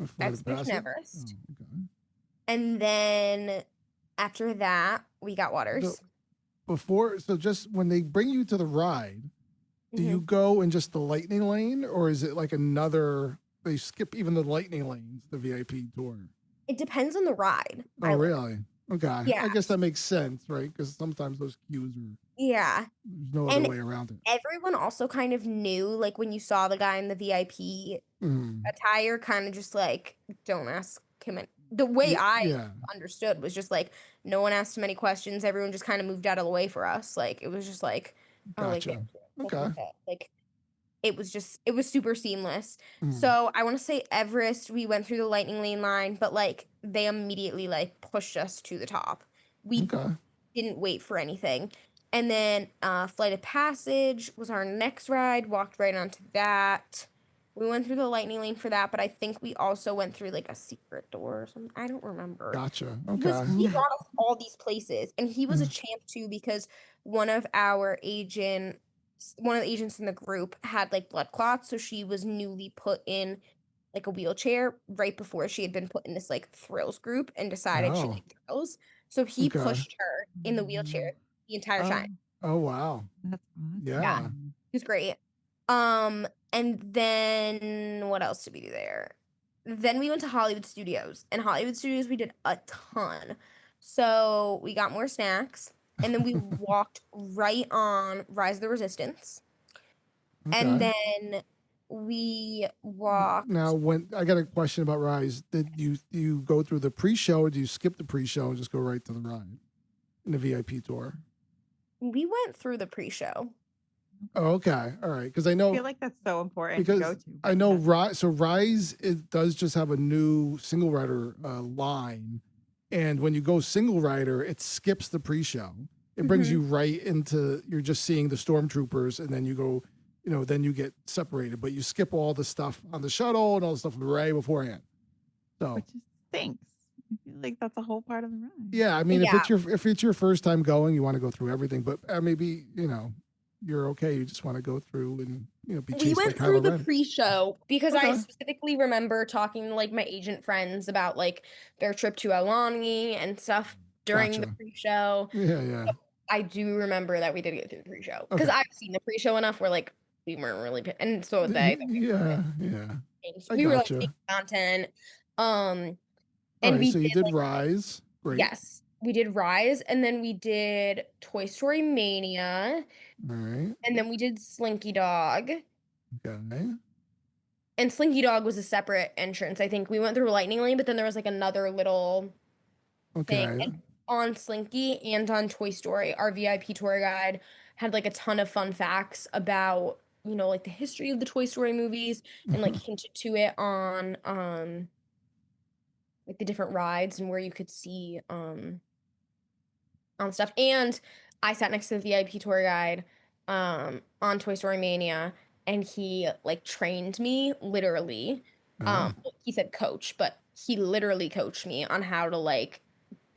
A flight of Expedition passage. Everest. Oh, okay. And then after that, we got So waters. just when they bring you to the ride, do Hmm. you go in just the lightning lane, or is it like another? They skip even the lightning lanes, the VIP tour. It depends on the ride. Oh, really? Okay. Yeah. I guess that makes sense, right? Because sometimes those queues are Yeah. there's no other And way around it. everyone also kind of knew, like when you saw the guy in the VIP Mm. attire, kind of just like, don't ask him. The way I Yeah. understood was just like, no one asked him any questions. Everyone just kind of moved out of the way for us. Like it was just like, oh, like Gotcha. that's Okay. it. Like it was super seamless. Mm. So I want to say Everest, we went through the lightning lane line, but like they immediately like pushed us to the top. We Okay. didn't wait for anything. And then Flight of Passage was our next ride, walked right onto that. We went through the lightning lane for that, but I think we also went through like a secret door or something. I don't remember. Gotcha. He Okay. brought us all these places, and he was a Mm. champ too, because one of the agents in the group had like blood clots, so she was newly put in like a wheelchair right before she had been put in this like thrills group and decided she Oh. liked thrills. So he Okay. pushed her in the wheelchair the entire Oh, time. Oh, wow. that's awesome. Yeah, Yeah. it was great. And then what else did we do there? Then we went to Hollywood Studios, and Hollywood Studios we did a ton. So we got more snacks, and then we walked right on Rise of the Resistance, and Okay. then we walked. Now, when I got a question about Rise, did you go through the pre-show, or do you skip the pre-show and just go right to the ride in the VIP tour? We went through the pre-show. Oh, okay, all right. Because I I know feel like that's so important to go because to. I but know yeah. Rise. So Rise, it does just have a new single rider line, and when you go single rider, it skips the pre-show. It brings Mhm. you right into, you're just seeing the stormtroopers, and then you go, then you get separated, but you skip all the stuff on the shuttle and all the stuff right beforehand. So Which just stinks. I feel like that's a whole part of the ride. yeah, I mean, Yeah. if it's your first time going, you want to go through everything, but maybe you're okay. You just want to go through and be We chased by went through Kylo the Ren. pre-show because I Okay. specifically remember talking to like my agent friends about like their trip to Alani and stuff during the Gotcha. pre-show. Yeah, yeah. I do remember that we did get through the pre-show because Okay. I've seen the pre-show enough where like we weren't really and so had they. Yeah, yeah. I We were like gotcha. taking content. All And right, we so you did did like Rise. Great. yes, we did Rise and then we did Toy Story Mania All right. and then we did Slinky Dog. Okay. And Slinky Dog was a separate entrance. I think we went through Lightning Lane, but then there was like another little thing. Okay. And on Slinky and on Toy Story, our VIP tour guide had like a ton of fun facts about, like the history of the Toy Story movies and like hinted to it on like the different rides and where you could see on stuff. And I sat next to the VIP tour guide on Toy Story Mania and he like trained me literally. Oh, He said coach, but he literally coached me on how to like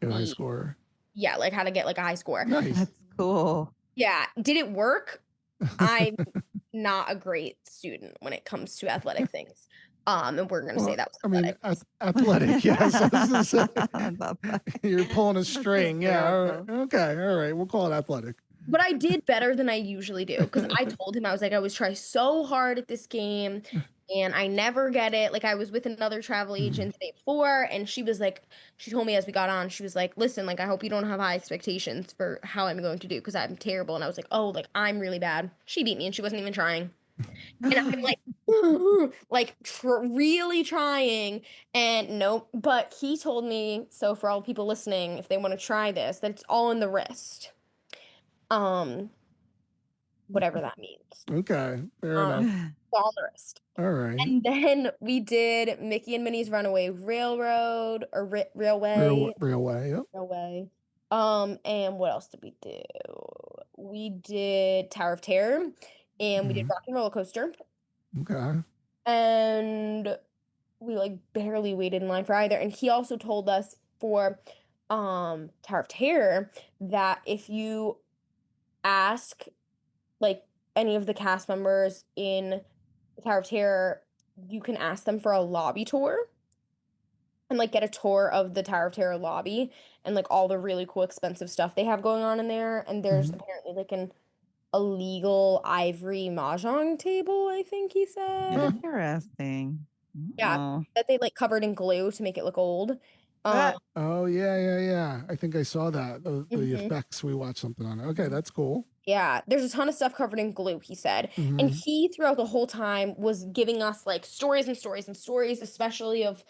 get a high be score. yeah, like how to get like a high score. Nice. That's cool. Yeah, did it work? I'm not a great student when it comes to athletic things. And we're gonna say Well, that was I mean, athletic. athletic. Yes. I was gonna say. That's fine. You're pulling a string. Yeah. All right. hysterical. Okay. All right. We'll call it athletic. But I did better than I usually do because I told him I was like I always try so hard at this game and I never get it. Like I was with another travel agent the day before and she told me as we got on, she was like, listen, like I hope you don't have high expectations for how I'm going to do because I'm terrible. And I was like, oh, like I'm really bad. She beat me and she wasn't even trying. And I'm like, like really trying and nope. But he told me, so for all people listening, if they want to try this, that it's all in the wrist. Whatever that means. Okay. Fair enough. It's all in the wrist. All right. And then we did Mickey and Minnie's Runaway Railroad or Railway. Railway. Yep. Railway. And what else did we do? We did Tower of Terror and we did Rock and Roller Coaster. Okay. And we like barely waited in line for either. And he also told us for Tower of Terror that if you ask like any of the cast members in Tower of Terror, you can ask them for a lobby tour and like get a tour of the Tower of Terror lobby and like all the really cool expensive stuff they have going on in there. And there's apparently like an illegal ivory mahjong table, I think he said. Interesting. Yeah, Oh. that they like covered in glue to make it look old. Ah. Oh yeah. I think I saw that. The Mhm. effects. We watched something on it. Okay, that's cool. Yeah, there's a ton of stuff covered in glue, he said. And Mhm. he throughout the whole time was giving us like stories and stories and stories, especially of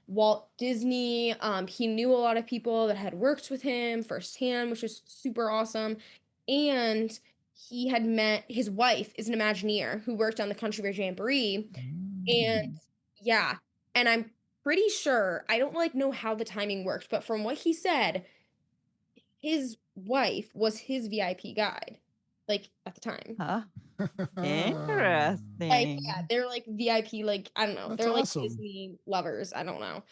Walt Disney. He knew a lot of people that had worked with him firsthand, which was super awesome. And he had met his wife is an Imagineer who worked on the Country Bear Jamboree. And yeah, and I'm pretty sure I don't like know how the timing worked, but from what he said, his wife was his VIP guide, like at the time. Huh? Like, Interesting. yeah, they're like VIP, like I don't know, That's they're like awesome. Disney lovers. I don't know.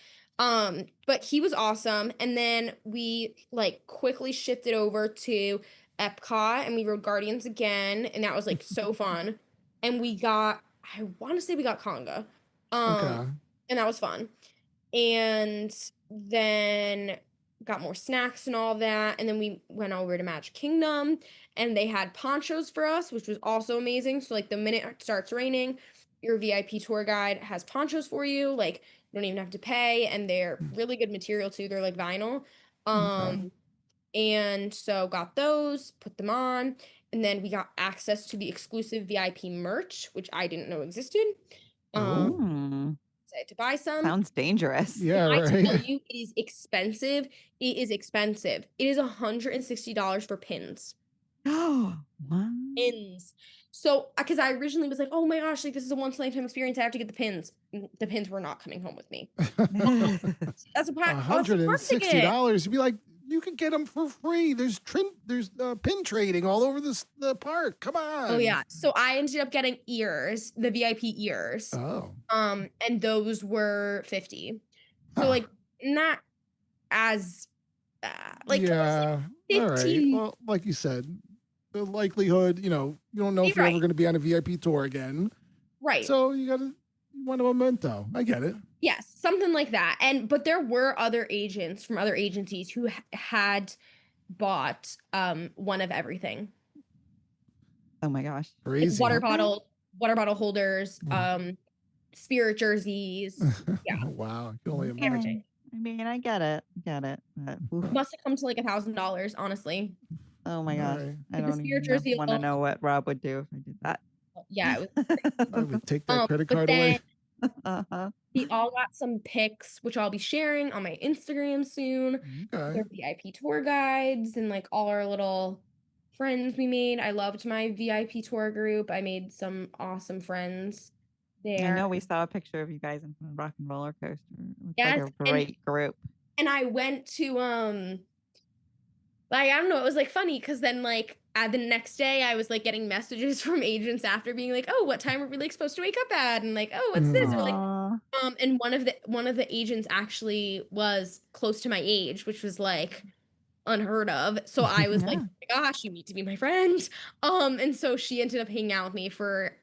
But he was awesome, and then we like quickly shifted over to Epcot, and we rode Guardians again, and that was like so fun. And I want to say we got Conga, Okay. and that was fun. And then got more snacks and all that. And then we went over to Magic Kingdom and they had ponchos for us, which was also amazing. So like the minute it starts raining, your VIP tour guide has ponchos for you. Like you don't even have to pay. And they're really good material too. They're like vinyl. Okay. And so got those, put them on. And then we got access to the exclusive VIP merch, which I didn't know existed. Oh. Decided to buy some. Sounds dangerous. Yeah, I tell right. you, it is expensive. It is expensive. It is $160 for pins. Oh, what? Pins. So, because I originally was like, oh my gosh, like this is a once in a lifetime experience. I have to get the pins. The pins were not coming home with me. That's a part. $160. You'd be like, you could get them for free. There's pin trading all over the park. Come on. Oh yeah. So I ended up getting ears, the VIP ears. Oh. And those were 50. So Huh. like not as like yeah. it was like All right. 15. Well, like you said, the likelihood, you don't know if you're ever going to be on a VIP tour again. Right. So you want a memento. I get it. Yes, something like that. But there were other agents from other agencies who had bought one of everything. Oh my gosh. Crazy. Like water bottle holders, spirit jerseys. Yeah. Wow. You can only imagine. Everything. I mean, I get it. But, Must have come to like $1,000, honestly. oh my gosh. Right. I don't even want to know what Rob would do if I did that. Yeah, it was I would take that credit card away. We all got some pics, which I'll be sharing on my Instagram soon. Okay. They're VIP tour guides and like all our little friends we made. I loved my VIP tour group. I made some awesome friends there. I know we saw a picture of you guys in front of Rock and Roller Coaster. It looks Yes, like a great group. And I went to like I don't know, it was like funny because then like the next day I was like getting messages from agents after being like, oh, what time are we like supposed to wake up at? And like, oh, what's this? Or like and one of the agents actually was close to my age, which was like unheard of. So I was like, oh my gosh, you need to be my friend. And so she ended up hanging out with me for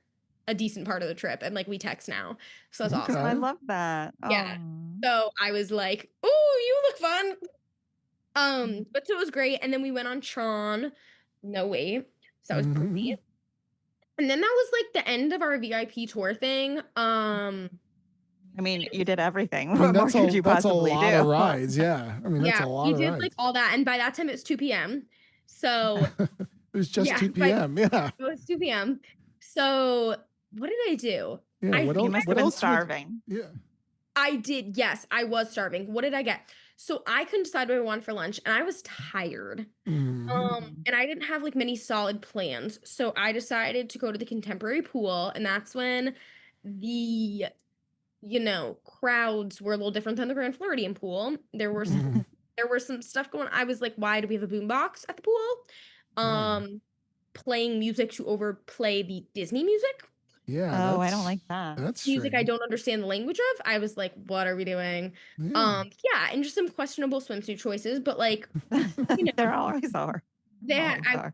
a decent part of the trip, and like we text now. So that's awesome. I love that. Yeah. So I was like, oh, you look fun. But so it was great. And then we went on Tron. No wait. So that was great. And then that was like the end of our VIP tour thing. I mean, you did everything. I mean, what more could you possibly a lot do? of rides, yeah. I mean, that's a lot of rides. We did like all that, and by that time it was 2 p.m. So it was just 2 p.m. Yeah. It was 2 p.m. So what did I do? Yeah, you must have been starving. Yeah. I did. Yes, I was starving. What did I get? So I couldn't decide what I wanted for lunch, and I was tired. And I didn't have like many solid plans. So I decided to go to the Contemporary pool, and that's when the crowds were a little different than the Grand Floridian pool. There were some stuff going on. I was like, why do we have a boombox at the pool? Playing music to overplay the Disney music. Yeah. Oh, I don't like that. That's music strange. I don't understand the language of. I was like, what are we doing? Yeah. And just some questionable swimsuit choices, but like there always are. That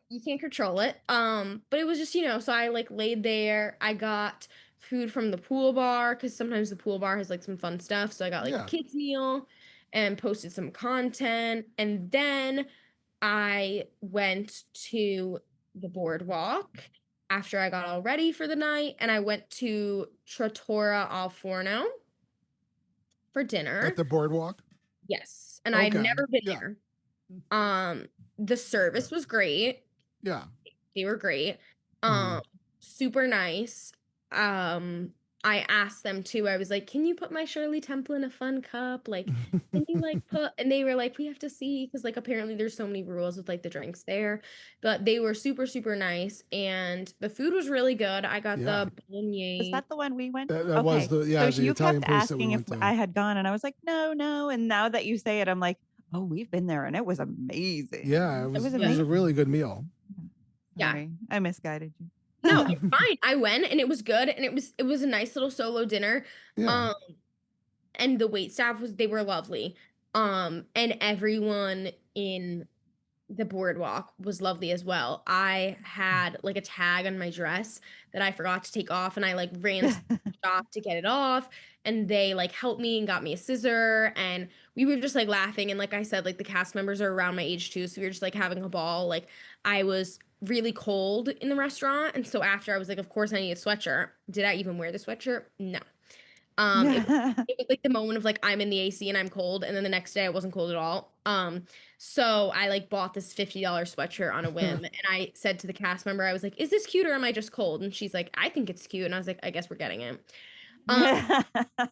you can't control it. But it was just, so I like laid there. I got food from the pool bar because sometimes the pool bar has like some fun stuff. So I got like a kids meal and posted some content. And then I went to the boardwalk after I got all ready for the night, and I went to Trattoria al Forno for dinner. At the boardwalk? Yes. And I'd never been there. The service was great. Yeah. They were great. Super nice. I asked them too. I was like, can you put my Shirley Temple in a fun cup? Like, can you like and they were like, we have to see. Cause like, apparently there's so many rules with like the drinks there, but they were super, super nice. And the food was really good. I got the bolognese. Is that the one we went? That was so the you Italian kept asking if I had gone, and I was like, no. And now that you say it, I'm like, oh, we've been there, and it was amazing. Yeah, it was a really good meal. Sorry, I misguided you. No, it's fine. I went and it was good, and it was a nice little solo dinner. Yeah. And the wait staff they were lovely. And everyone in the boardwalk was lovely as well. I had like a tag on my dress that I forgot to take off, and I like ran to the shop to get it off, and they like helped me and got me a scissor, and we were just like laughing. And like I said, like the cast members are around my age too, so we were just like having a ball. Like I was really cold in the restaurant, and so after I was like, of course I need a sweatshirt. Did I even wear the sweatshirt? No. It was like the moment of like I'm in the AC and I'm cold, and then the next day I wasn't cold at all. So I like bought this $50 sweatshirt on a whim, and I said to the cast member, I was like, "Is this cute or am I just cold?" And she's like, "I think it's cute," and I was like, "I guess we're getting it." Um,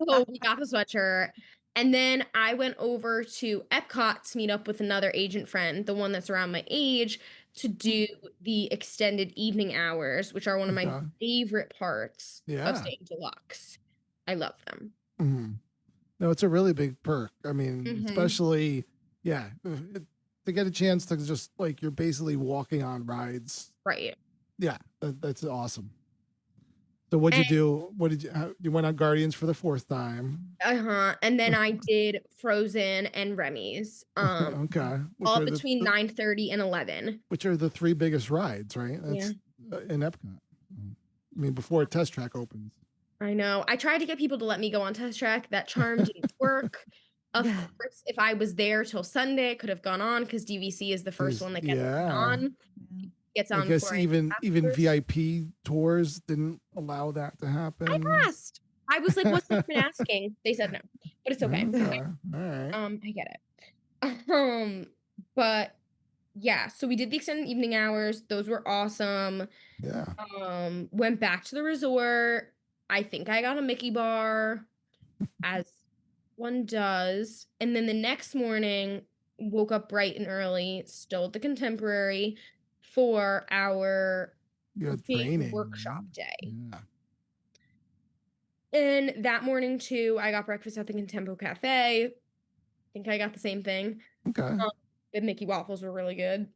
so we got the sweatshirt, and then I went over to Epcot to meet up with another agent friend, the one that's around my age, to do the extended evening hours, which are one of my Okay. favorite parts of Yeah. staying deluxe. I love them. Mhm. No, it's a really big perk. I mean, Mhm. especially, yeah, to get a chance to just like you're basically walking on rides. Right. Yeah, that's awesome. So what'd you do? What did you went on Guardians for the fourth time? And then I did Frozen and Remy's. Okay. All between 9:30 and 11. Which are the three biggest rides, right? Yeah. That's in Epcot. I mean, before Test Track opens. I know. I tried to get people to let me go on Test Track. That charm didn't work. Of course, if I was there till Sunday, I could have gone on because DVC is the first one that gets on. Gets on. I guess for even afterwards. VIP tours didn't allow that to happen. I asked. I was like, "What's the point asking?" They said no, but it's okay. Okay. All right. I get it. But yeah, so we did the extended evening hours. Those were awesome. Yeah. Went back to the resort. I think I got a Mickey bar, as one does. And then the next morning, woke up bright and early, still at the Contemporary for our You had big training. workshop day. Yeah. And that morning too, I got breakfast at the Contempo Cafe. I think I got the same thing. Okay. The Mickey waffles were really good.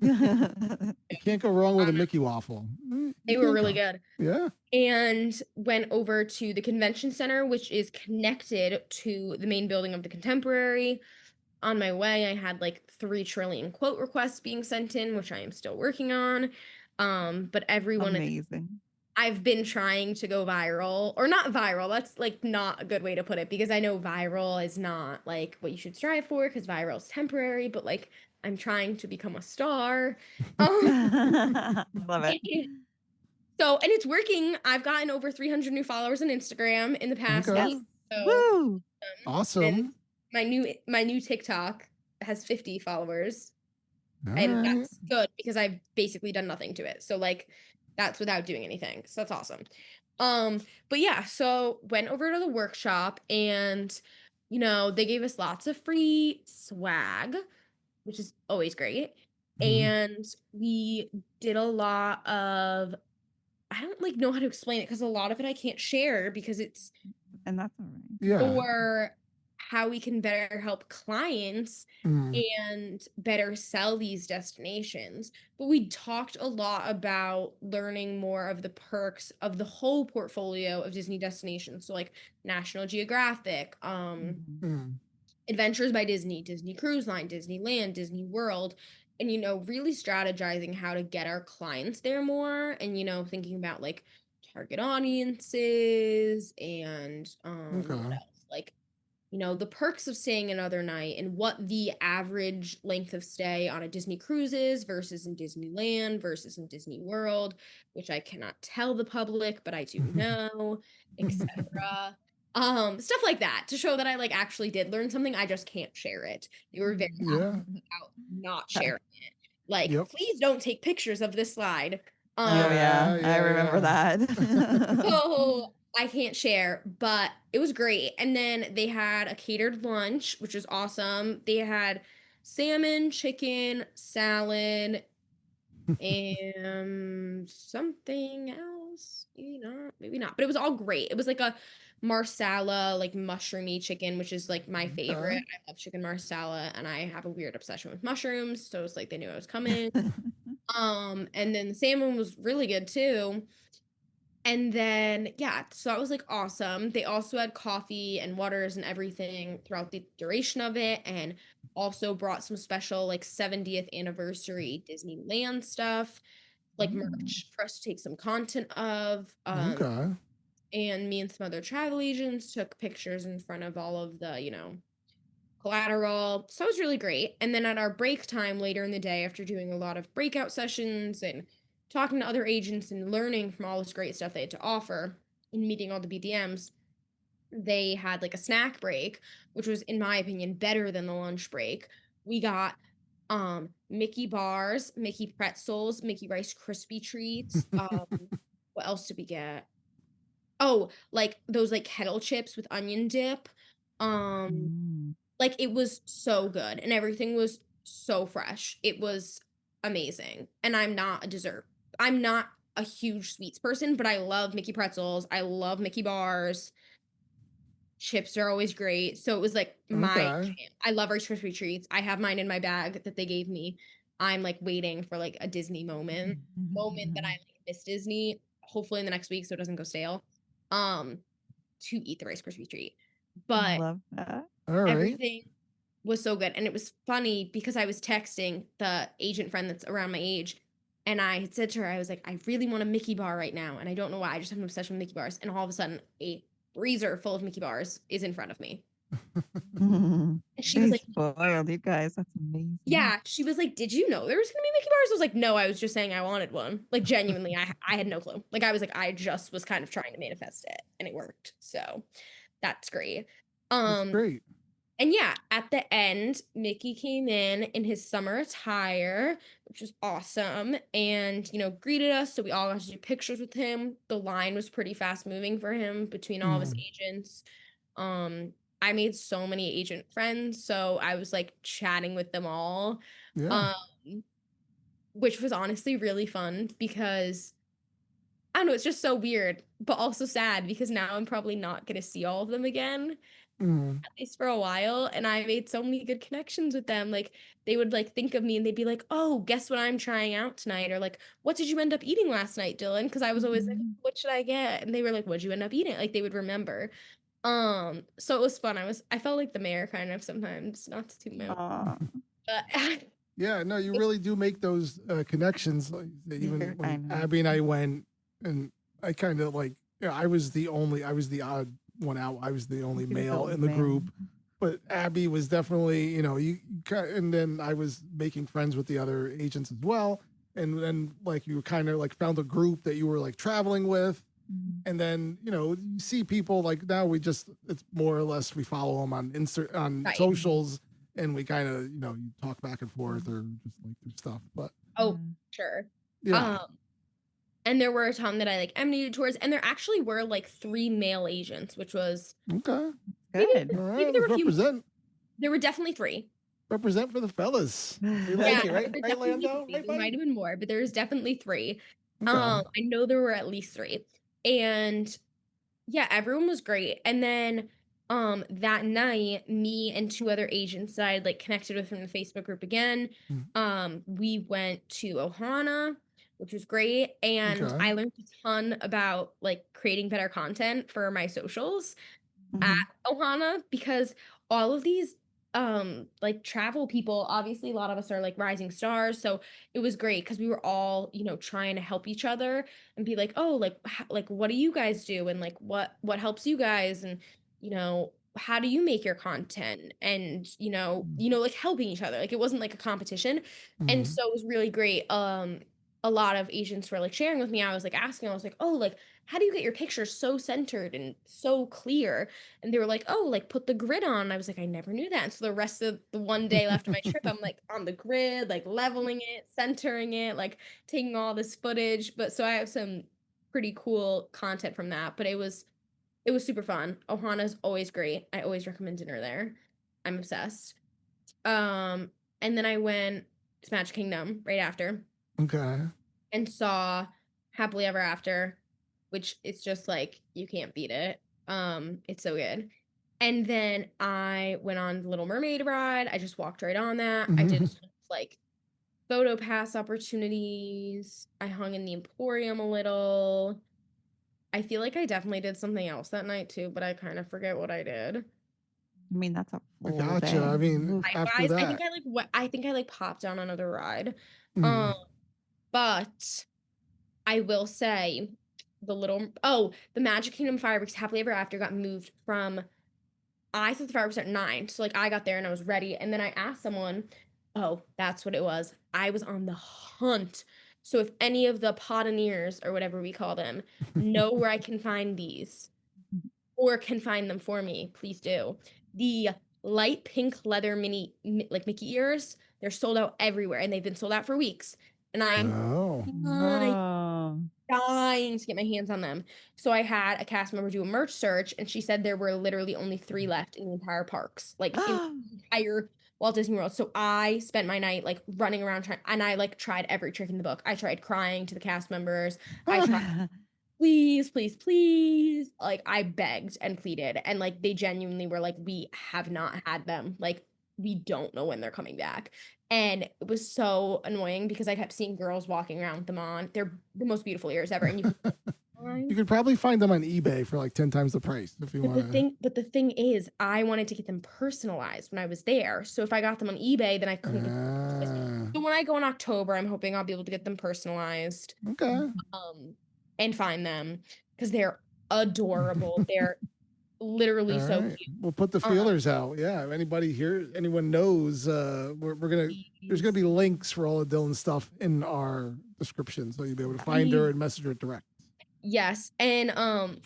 You can't go wrong with a Mickey waffle. They were really good. Yeah. And went over to the convention center, which is connected to the main building of the Contemporary. On my way, I had like 3 trillion quote requests being sent in, which I am still working on. But everyone amazing. I've been trying to go viral, or not viral. That's like not a good way to put it, because I know viral is not like what you should strive for, because viral is temporary, but like I'm trying to become a star. Love it. So, and it's working. I've gotten over 300 new followers on Instagram in the past Okay. week. So, Woo! Awesome. my new TikTok has 50 followers. All And right. that's good because I've basically done nothing to it. So like that's without doing anything. So that's awesome. But yeah, so went over to the workshop, and they gave us lots of free swag, which is always great. Mhm. And we did a lot of, I don't like know how to explain it because a lot of it I can't share because it's And that's all right. Yeah. for how we can better help clients Mhm. and better sell these destinations. But we talked a lot about learning more of the perks of the whole portfolio of Disney destinations. So like National Geographic, Mhm. Adventures by Disney, Disney Cruise Line, Disneyland, Disney World, and really strategizing how to get our clients there more, and thinking about like target audiences and what Okay. else? Like the perks of staying another night and what the average length of stay on a Disney cruise is versus in Disneyland versus in Disney World, which I cannot tell the public, but I do know, etc. Stuff like that to show that I like actually did learn something. I just can't share it. They were very Yeah. adamant about not sharing it. Like, Yep. please don't take pictures of this slide. Oh yeah, I remember that. So I can't share, but it was great. And then they had a catered lunch, which was awesome. They had salmon, chicken, salad, and something else. Maybe not. But it was all great. It was like a marsala, like mushroomy chicken, which is like my favorite. I love chicken marsala, and I have a weird obsession with mushrooms. So it's like they knew I was coming. And then the salmon was really good too. And then, yeah, so that was like awesome. They also had coffee and waters and everything throughout the duration of it, and also brought some special like 70th anniversary Disneyland stuff, like merch for us to take some content of. Okay. And me and some other travel agents took pictures in front of all of the, collateral. So it was really great. And then at our break time later in the day, after doing a lot of breakout sessions and talking to other agents and learning from all this great stuff they had to offer and meeting all the BDMs, they had like a snack break, which was, in my opinion, better than the lunch break. We got Mickey bars, Mickey pretzels, Mickey Rice Krispie treats. What else did we get? Oh, like those like kettle chips with onion dip. Um, Mm. like it was so good and everything was so fresh. It was amazing. And I'm not a huge sweets person, but I love Mickey pretzels. I love Mickey bars. Chips are always great. So it was like my Okay. jam. I love Rice Krispie treats. I have mine in my bag that they gave me. I'm like waiting for like a Disney moment that I like miss Disney, hopefully in the next week so it doesn't go stale. Um, to eat the Rice Krispie treat. But Love that. All right. everything was so good. And it was funny because I was texting the agent friend that's around my age. And I had said to her, I was like, I really want a Mickey bar right now. And I don't know why. I just have an obsession with Mickey bars. And all of a sudden, a freezer full of Mickey bars is in front of me. And she was They like, spoiled you guys. That's amazing. yeah. She was like, did you know there was going to be Mickey bars? I was like, no, I was just saying I wanted one. Like, genuinely, I had no clue. Like, I was like, I just was kind of trying to manifest it. And it worked. So that's great. That's great. And yeah, at the end, Mickey came in his summer attire, which was awesome, and greeted us. So we all got to do pictures with him. The line was pretty fast moving for him between all of his agents. I made so many agent friends, so I was like chatting with them all. Yeah. Which was honestly really fun because I don't know, it's just so weird, but also sad because now I'm probably not gonna see all of them again. At least for a while, and I made so many good connections with them. Like they would like think of me and they'd be like, oh, guess what I'm trying out tonight, or like, what did you end up eating last night, Dylan? Because I was always like, what should I get? And they were like, what'd you end up eating? Like they would remember. So it was fun. I felt like the mayor kind of sometimes, not to toot my own, but Yeah, no, you really do make those connections. Like, even when Abbie and I went, and I kind of like, I was the odd one out. I was the only male in the group, but Abbie was definitely, and then I was making friends with the other agents as well. And then like you kind of like found a group that you were like traveling with. And then, you see people like now it's more or less we follow them on Right. socials, and we kind of, you talk back and forth or just like their stuff. But sure. yeah. And there were a ton that I like emanated towards, and there actually were like 3 male agents, which was Okay. Good. maybe there were a few. Represent. There were definitely 3. Represent for the fellas. We Yeah, like it, right? there Right, definitely Lando? three. Right, There might buddy? have been more, but there was definitely 3. Okay. I know there were at least 3. And yeah, everyone was great. And then that night, me and 2 other agents that I had like connected with from the Facebook group again, we went to Ohana, which was great. And Okay. I learned a ton about like creating better content for my socials at Ohana because all of these like travel people, obviously a lot of us are like rising stars, so it was great because we were all trying to help each other and be like, oh, like what do you guys do, and like what helps you guys, and how do you make your content, and like helping each other. Like it wasn't like a competition. And so it was really great. A lot of agents were like sharing with me. I was like asking, I was like, oh, like how do you get your pictures so centered and so clear? And they were like, oh, like put the grid on. I was like, I never knew that. And so the rest of the one day left of my trip, I'm like on the grid, like leveling it, centering it, like taking all this footage. But so I have some pretty cool content from that. But it was super fun. Ohana's always great. I always recommend dinner there. I'm obsessed. And then I went to Magic Kingdom right after. Okay. And saw Happily Ever After, which it's just like you can't beat it. It's so good. And then I went on the Little Mermaid ride. I just walked right on that. I did like photo pass opportunities. I hung in the Emporium a little. I feel like I definitely did something else that night too, but I kind of forget what I did. I mean, that's a full Gotcha. day. I mean, after that, I think I like popped on another ride. But I will say the Magic Kingdom fireworks Happily Ever After got moved from, I thought the fireworks at 9. So like I got there and I was ready. And then I asked someone, oh, that's what it was. I was on the hunt. So if any of the Potineers or whatever we call them know where I can find these, or can find them for me, please do. The light pink leather like Mickey ears, they're sold out everywhere, and they've been sold out for weeks. And I'm Oh. dying to get my hands on them. So I had a cast member do a merch search, and she said there were literally only 3 left in the entire parks, like in the entire Walt Disney World. So I spent my night like running around trying, and I like tried every trick in the book. I tried crying to the cast members. I tried, please, please, please. Like I begged and pleaded, and like they genuinely were like, we have not had them. Like we don't know when they're coming back. And it was so annoying because I kept seeing girls walking around with them on. They're the most beautiful ears ever. And you could probably find them on eBay for like 10 times the price if you want. But the thing is, I wanted to get them personalized when I was there. So if I got them on eBay, then I couldn't get them personalized. So when I go in October, I'm hoping I'll be able to get them personalized. Okay. And find them because they're adorable. They're literally so cute. We'll put the feelers out. Yeah. If anybody here, anyone knows, we're gonna there's gonna be links for all of Dylan's stuff in our description, so you'll be able to find her and message her direct. Yes. And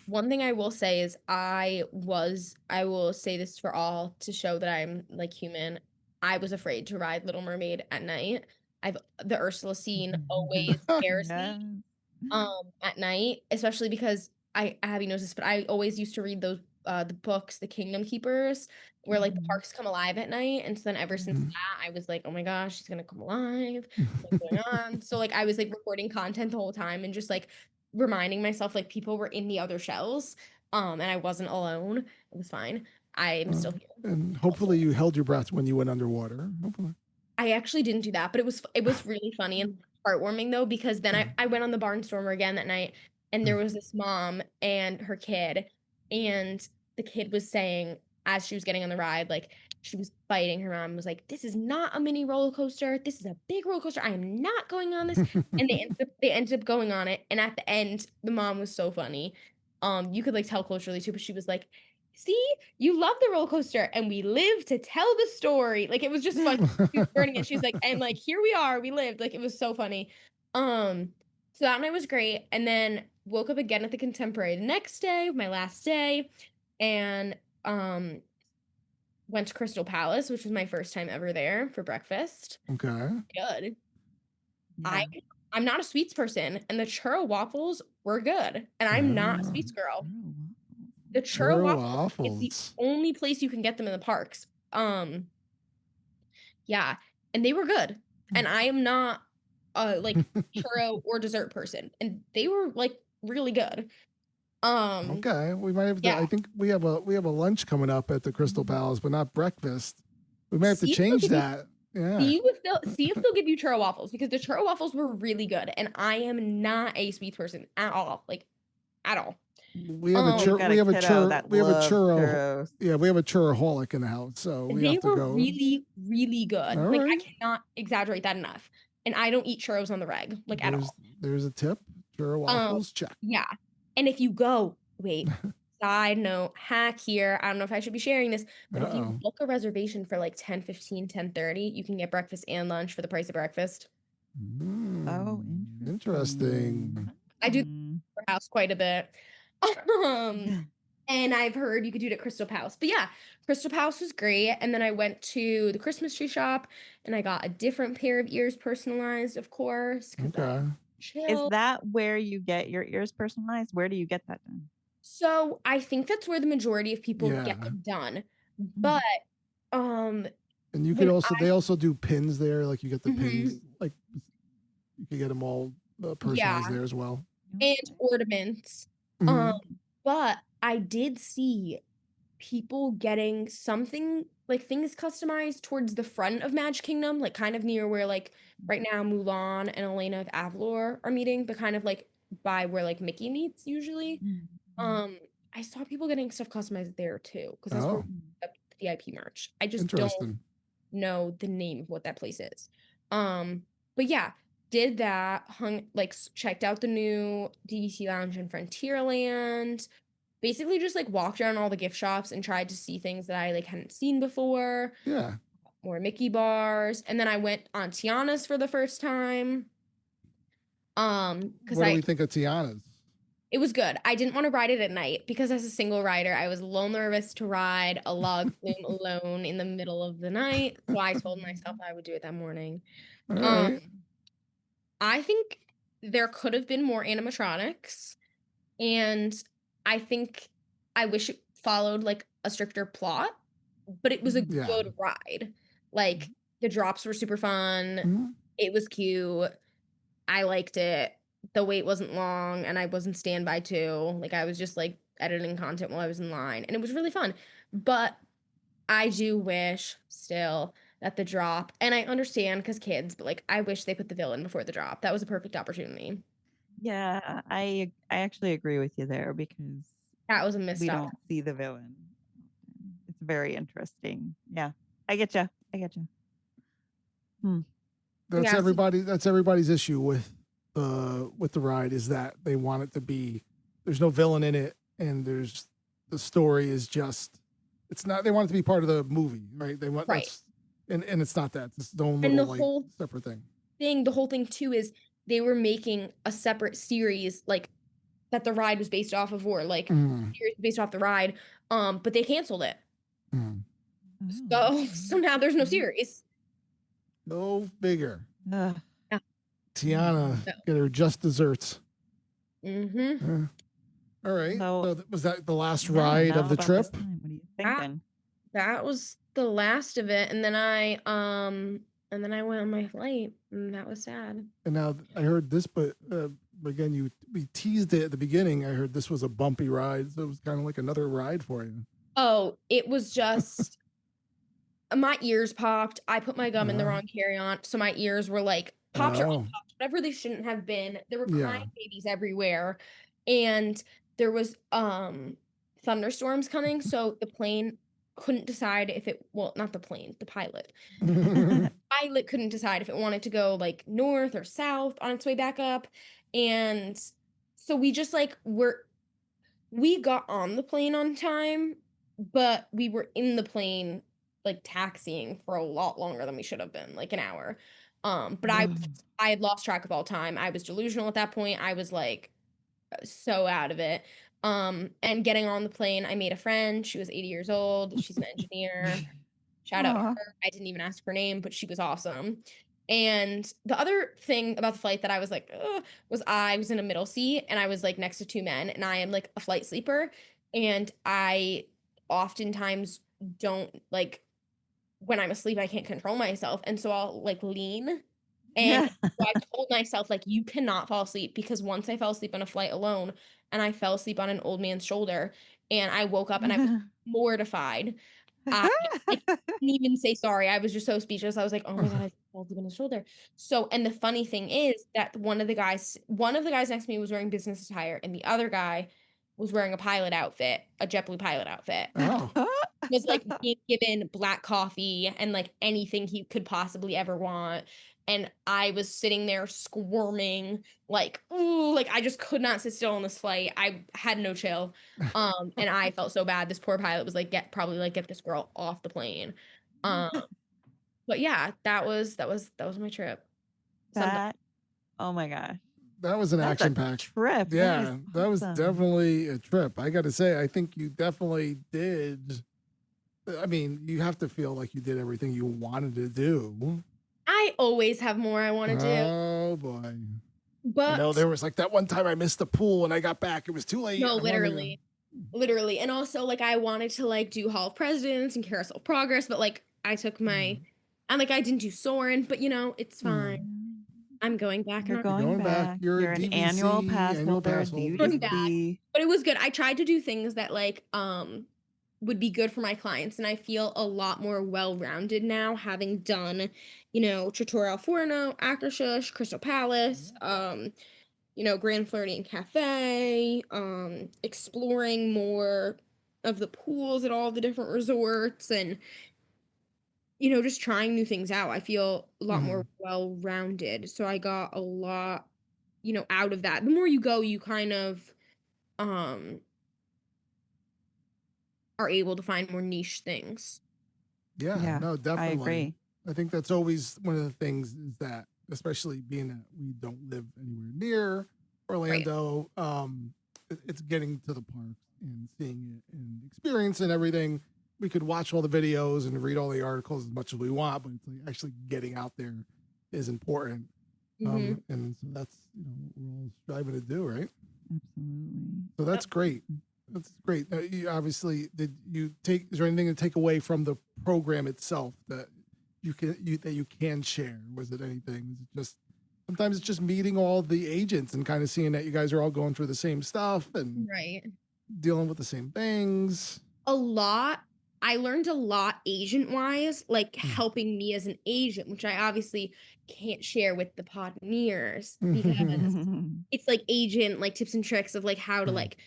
one thing I will say is I will say this for all to show that I'm like human. I was afraid to ride Little Mermaid at night. The Ursula scene always scares me at night, especially because Abbie knows this, but I always used to read those the books, The Kingdom Keepers, where like the parks come alive at night. And so then ever since that, I was like, oh my gosh, she's gonna come alive. What's going on? So like I was like recording content the whole time and just like reminding myself like people were in the other shells. And I wasn't alone. It was fine. I'm still here. And hopefully you held your breath when you went underwater. Hopefully. I actually didn't do that, but it was really funny and heartwarming though, because then I went on the Barnstormer again that night, and there was this mom and her kid, and the kid was saying as she was getting on the ride, like she was biting her mom, was like, "This is not a mini roller coaster. This is a big roller coaster. I am not going on this." And they ended up going on it, and at the end, the mom was so funny. You could like tell culturally too, but she was like, "See, you love the roller coaster, and we live to tell the story." Like it was just fun. She was burning it. She's like, and like here we are, we lived. Like it was so funny. So that night was great, and then woke up again at the Contemporary the next day, my last day, and went to Crystal Palace, which was my first time ever there for breakfast. Okay. Good. Yeah. I'm not a sweets person, and the churro waffles were good, and I'm not a sweets girl. The churro waffles is the only place you can get them in the parks. Yeah, and they were good. And I am not like churro or dessert person, and they were like really good. Okay, we might have to, I think we have a lunch coming up at the Crystal Palace, but not breakfast. We might have to change that. Yeah. See if they'll give you churro waffles, because the churro waffles were really good, and I am not a sweet person at all, like at all. We have a churro. Yeah, we have a churroholic in the house, so we have to go. They were really, really good. All like right. I cannot exaggerate that enough. And I don't eat churros on the reg, like at all. There's a tip. Churro waffles, check. Yeah. And if you go, side note, hack here. I don't know if I should be sharing this, but if you book a reservation for like 10:15, 10:30, you can get breakfast and lunch for the price of breakfast. Oh, interesting. I do the house quite a bit. And I've heard you could do it at Crystal Palace. But yeah, Crystal Palace was great. And then I went to the Christmas tree shop, and I got a different pair of ears personalized, of course. Okay. Is that where you get your ears personalized? Where do you get that done? So I think that's where the majority of people get them done. But and you could also they also do pins there, like you get the pins, like you can get them all personalized there as well. And ornaments. But I did see people getting something like things customized towards the front of Magic Kingdom, like kind of near where like right now Mulan and Elena of Avalor are meeting, but kind of like by where like Mickey meets usually. I saw people getting stuff customized there too, because that's where the VIP merch. I just don't know the name of what that place is. But yeah, did that, checked out the new DVC Lounge in Frontierland. Basically just like walked around all the gift shops and tried to see things that I like hadn't seen before. Yeah. More Mickey bars. And then I went on Tiana's for the first time. What do we think of Tiana's? It was good. I didn't want to ride it at night because as a single rider, I was a little nervous to ride a log flume alone in the middle of the night. So I told myself I would do it that morning. All Um, right. I think there could have been more animatronics, and I think I wish it followed like a stricter plot, but it was a Yeah. good ride. Like the drops were super fun. Mhm. It was cute. I liked it. The wait wasn't long and I wasn't standby too. Like I was just like editing content while I was in line and it was really fun. But I do wish still that the drop, and I understand because kids, but like I wish they put the villain before the drop. That was a perfect opportunity. Yeah, I actually agree with you there because That was a missed we up. don't see the villain. It's very interesting. Yeah, I get you. I get you. That's Yeah, so- everybody. That's everybody's issue with the ride is that they want it to be. There's no villain in it, and the story is just. It's not. They want it to be part of the movie, right? They want Right. that's, and it's not that. It's its own And little the like whole separate thing. the whole thing too is they were making a separate series like that the ride was based off of, or like series based off the ride. But they canceled it. Mm. So now there's no series. Go bigger. Ugh. Tiana, No. get her just desserts. Mm-hmm. All right. So- So was that the last Yeah, ride now of the about trip? this time, what are you Ah. thinking? That was the last of it, and then I went on my flight, and that was sad. And now I heard this, but again, we teased it at the beginning. I heard this was a bumpy ride, so it was kind of like another ride for you. Oh, it was just my ears popped. I put my gum in the Uh-huh. wrong carry-on, so my ears were like popped or Oh. unpopped, whatever they shouldn't have been. There were Yeah. crying babies everywhere, and there was thunderstorms coming, so the plane couldn't decide if it not the plane, the pilot. Pilot couldn't decide if it wanted to go like north or south on its way back up. And so we just like we got on the plane on time, but we were in the plane like taxiing for a lot longer than we should have been, like an hour. But I had lost track of all time. I was delusional at that point. I was like so out of it. And getting on the plane, I made a friend. She was 80 years old. She's an engineer. Shout out Aw. her. I didn't even ask her name, but she was awesome. And the other thing about the flight that I was like, ugh, was I was in a middle seat and I was like next to two men, and I am like a flight sleeper. And I oftentimes don't like when I'm asleep, I can't control myself. And so I'll like lean. And so I told myself, like, you cannot fall asleep, because once I fell asleep on a flight alone and I fell asleep on an old man's shoulder and I woke up and I was mortified. I didn't even say sorry. I was just so speechless. I was like, oh my God, I fell asleep on his shoulder. So, and the funny thing is that one of the guys next to me was wearing business attire, and the other guy was wearing a pilot outfit, a JetBlue pilot outfit. Oh. Was like being given black coffee and like anything he could possibly ever want. And I was sitting there squirming, like, ooh, like I just could not sit still on this flight. I had no chill. And I felt so bad. This poor pilot was like, get this girl off the plane. But yeah, that was my trip. That, oh my gosh. That was an That's a action-packed trip. Yeah, that was awesome. definitely a trip. I got to say, I think you definitely did. I mean, you have to feel like you did everything you wanted to do. I always have more I want to do. Oh boy! But No, there was like that one time I missed the pool and I got back. It was too late. no, I'm literally. And also like I wanted to like do Hall of Presidents and Carousel of Progress, but like I took my and like I didn't do Soarin', but you know, it's fine. I'm going back. You're in going going back. back. You're a an DVC, annual pass annual holder. pass holder. Going back. DVC. But it was good. I tried to do things that like would be good for my clients, and I feel a lot more well-rounded now, having done, you know, Trattoria al Forno, Akershus, Crystal Palace, you know, Grand Floridian Cafe, exploring more of the pools at all the different resorts, and you know, just trying new things out. I feel a lot more well-rounded. So I got a lot, you know, out of that. The more you go, you kind of are able to find more niche things. Yeah, no, definitely. I agree. I think that's always one of the things is that, especially being that we don't live anywhere near Orlando, it's getting to the park and seeing it and experiencing everything. We could watch all the videos and read all the articles as much as we want, but it's like actually getting out there is important. And so that's what we're all striving to do, right? Absolutely. So that's great. That's great. You obviously, is there anything to take away from the program itself that you can share? Was it anything? Is it just sometimes it's just meeting all the agents and kind of seeing that you guys are all going through the same stuff and dealing with the same things? A lot. I learned a lot agent wise, like helping me as an agent, which I obviously can't share with the Podneers because it's like agent like tips and tricks of like how to like,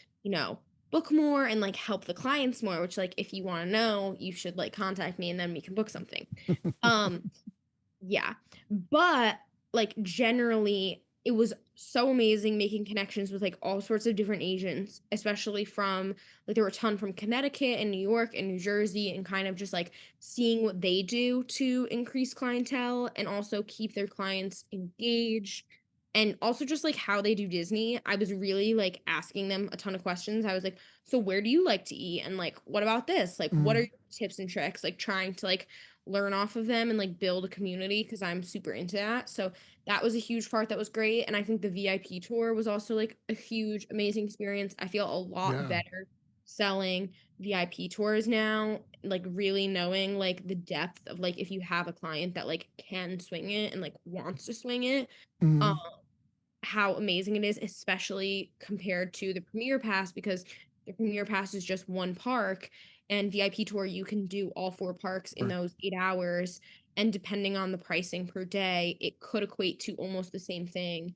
book more and like help the clients more, which like if you want to know, you should like contact me and then we can book something. Yeah. But like generally it was so amazing making connections with like all sorts of different agents, especially from like there were a ton from Connecticut and New York and New Jersey, and kind of just like seeing what they do to increase clientele and also keep their clients engaged. And also just like how they do Disney. I was really like asking them a ton of questions. I was like, so where do you like to eat? And like, what about this? Like, what are your tips and tricks? Like trying to like learn off of them and like build a community because I'm super into that. So that was a huge part that was great. And I think the VIP tour was also like a huge, amazing experience. I feel a lot better selling VIP tours now, like really knowing like the depth of like if you have a client that like can swing it and like wants to swing it, how amazing it is, especially compared to the Premier Pass, because the Premier Pass is just one park, and VIP tour you can do all 4 parks in those 8 hours, and depending on the pricing per day, it could equate to almost the same thing,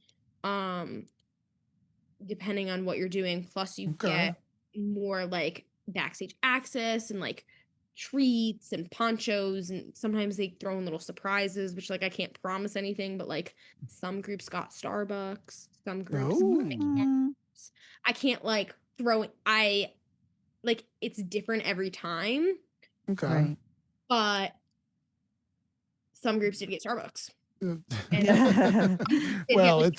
depending on what you're doing. Plus you get more like backstage access and like treats and ponchos, and sometimes they throw in little surprises, which like I can't promise anything, but like some groups got Starbucks, some groups got McDonald's. I can't like throw it. I like it's different every time. Right. But some groups did get Starbucks. Well,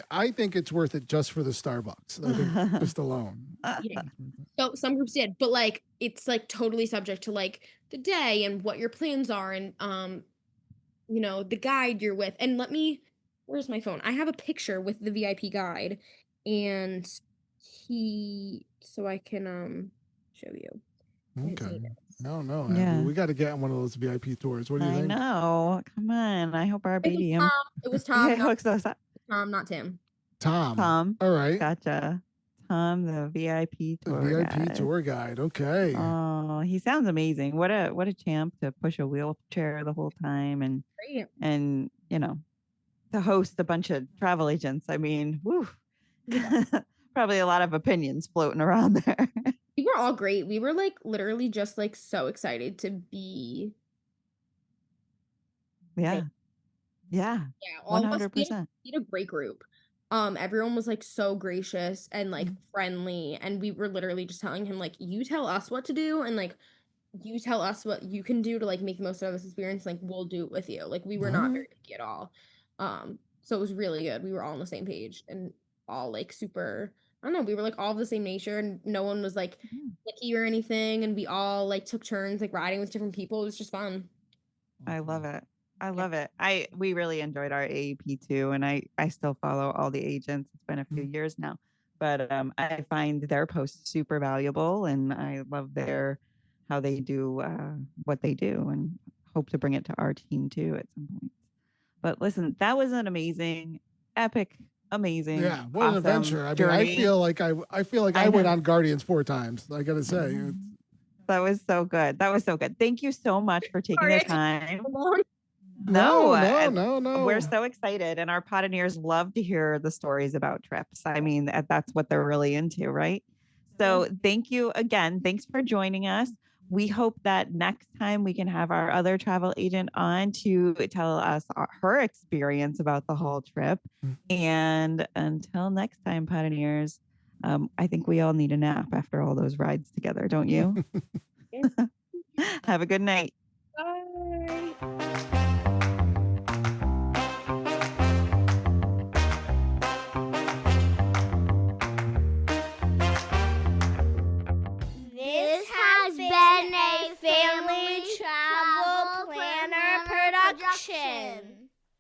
I think it's worth it just for the Starbucks. I think just alone. So some groups did, but like it's like totally subject to like the day and what your plans are, and the guide you're with. And where's my phone? I have a picture with the VIP guide, and so I can show you. Okay. I don't know. Yeah. We got to get on one of those VIP tours. What do you think? I know. Come on. I hope our BDM. It was Tom. Hooks us up. Tom, not Tim. Tom. All right. Gotcha. Tom, the VIP tour guide. Tour guide. Okay. Oh, he sounds amazing. What a champ to push a wheelchair the whole time and to host a bunch of travel agents. I mean, woo. Yeah. Probably a lot of opinions floating around there. We were all great. We were like literally just like so excited to be. Yeah. Yeah. All 100%. Of us, we had a great group. Everyone was like so gracious and like friendly, and we were literally just telling him like, you tell us what to do, and like you tell us what you can do to like make the most of this experience. Like we'll do it with you. Like we were not very picky at all. So it was really good. We were all on the same page and all like super. I don't know, we were like all of the same nature, and no one was like picky or anything, and we all like took turns like riding with different people. It was just fun. I love it. We really enjoyed our AEP too, and I still follow all the agents. It's been a few years now, but I find their posts super valuable, and I love how they do what they do, and hope to bring it to our team too at some point. But listen, that was an amazing, epic, amazing. Yeah, what an adventure! I mean, I feel like I went on Guardians 4 times. I gotta say, that was so good. Thank you so much for taking the time. No. We're so excited, and our Podneers love to hear the stories about trips. I mean, that's what they're really into, right? So thank you again. Thanks for joining us. We hope that next time we can have our other travel agent on to tell us her experience about the whole trip. And until next time, Podneers, I think we all need a nap after all those rides together, don't you? Have a good night. Bye. action!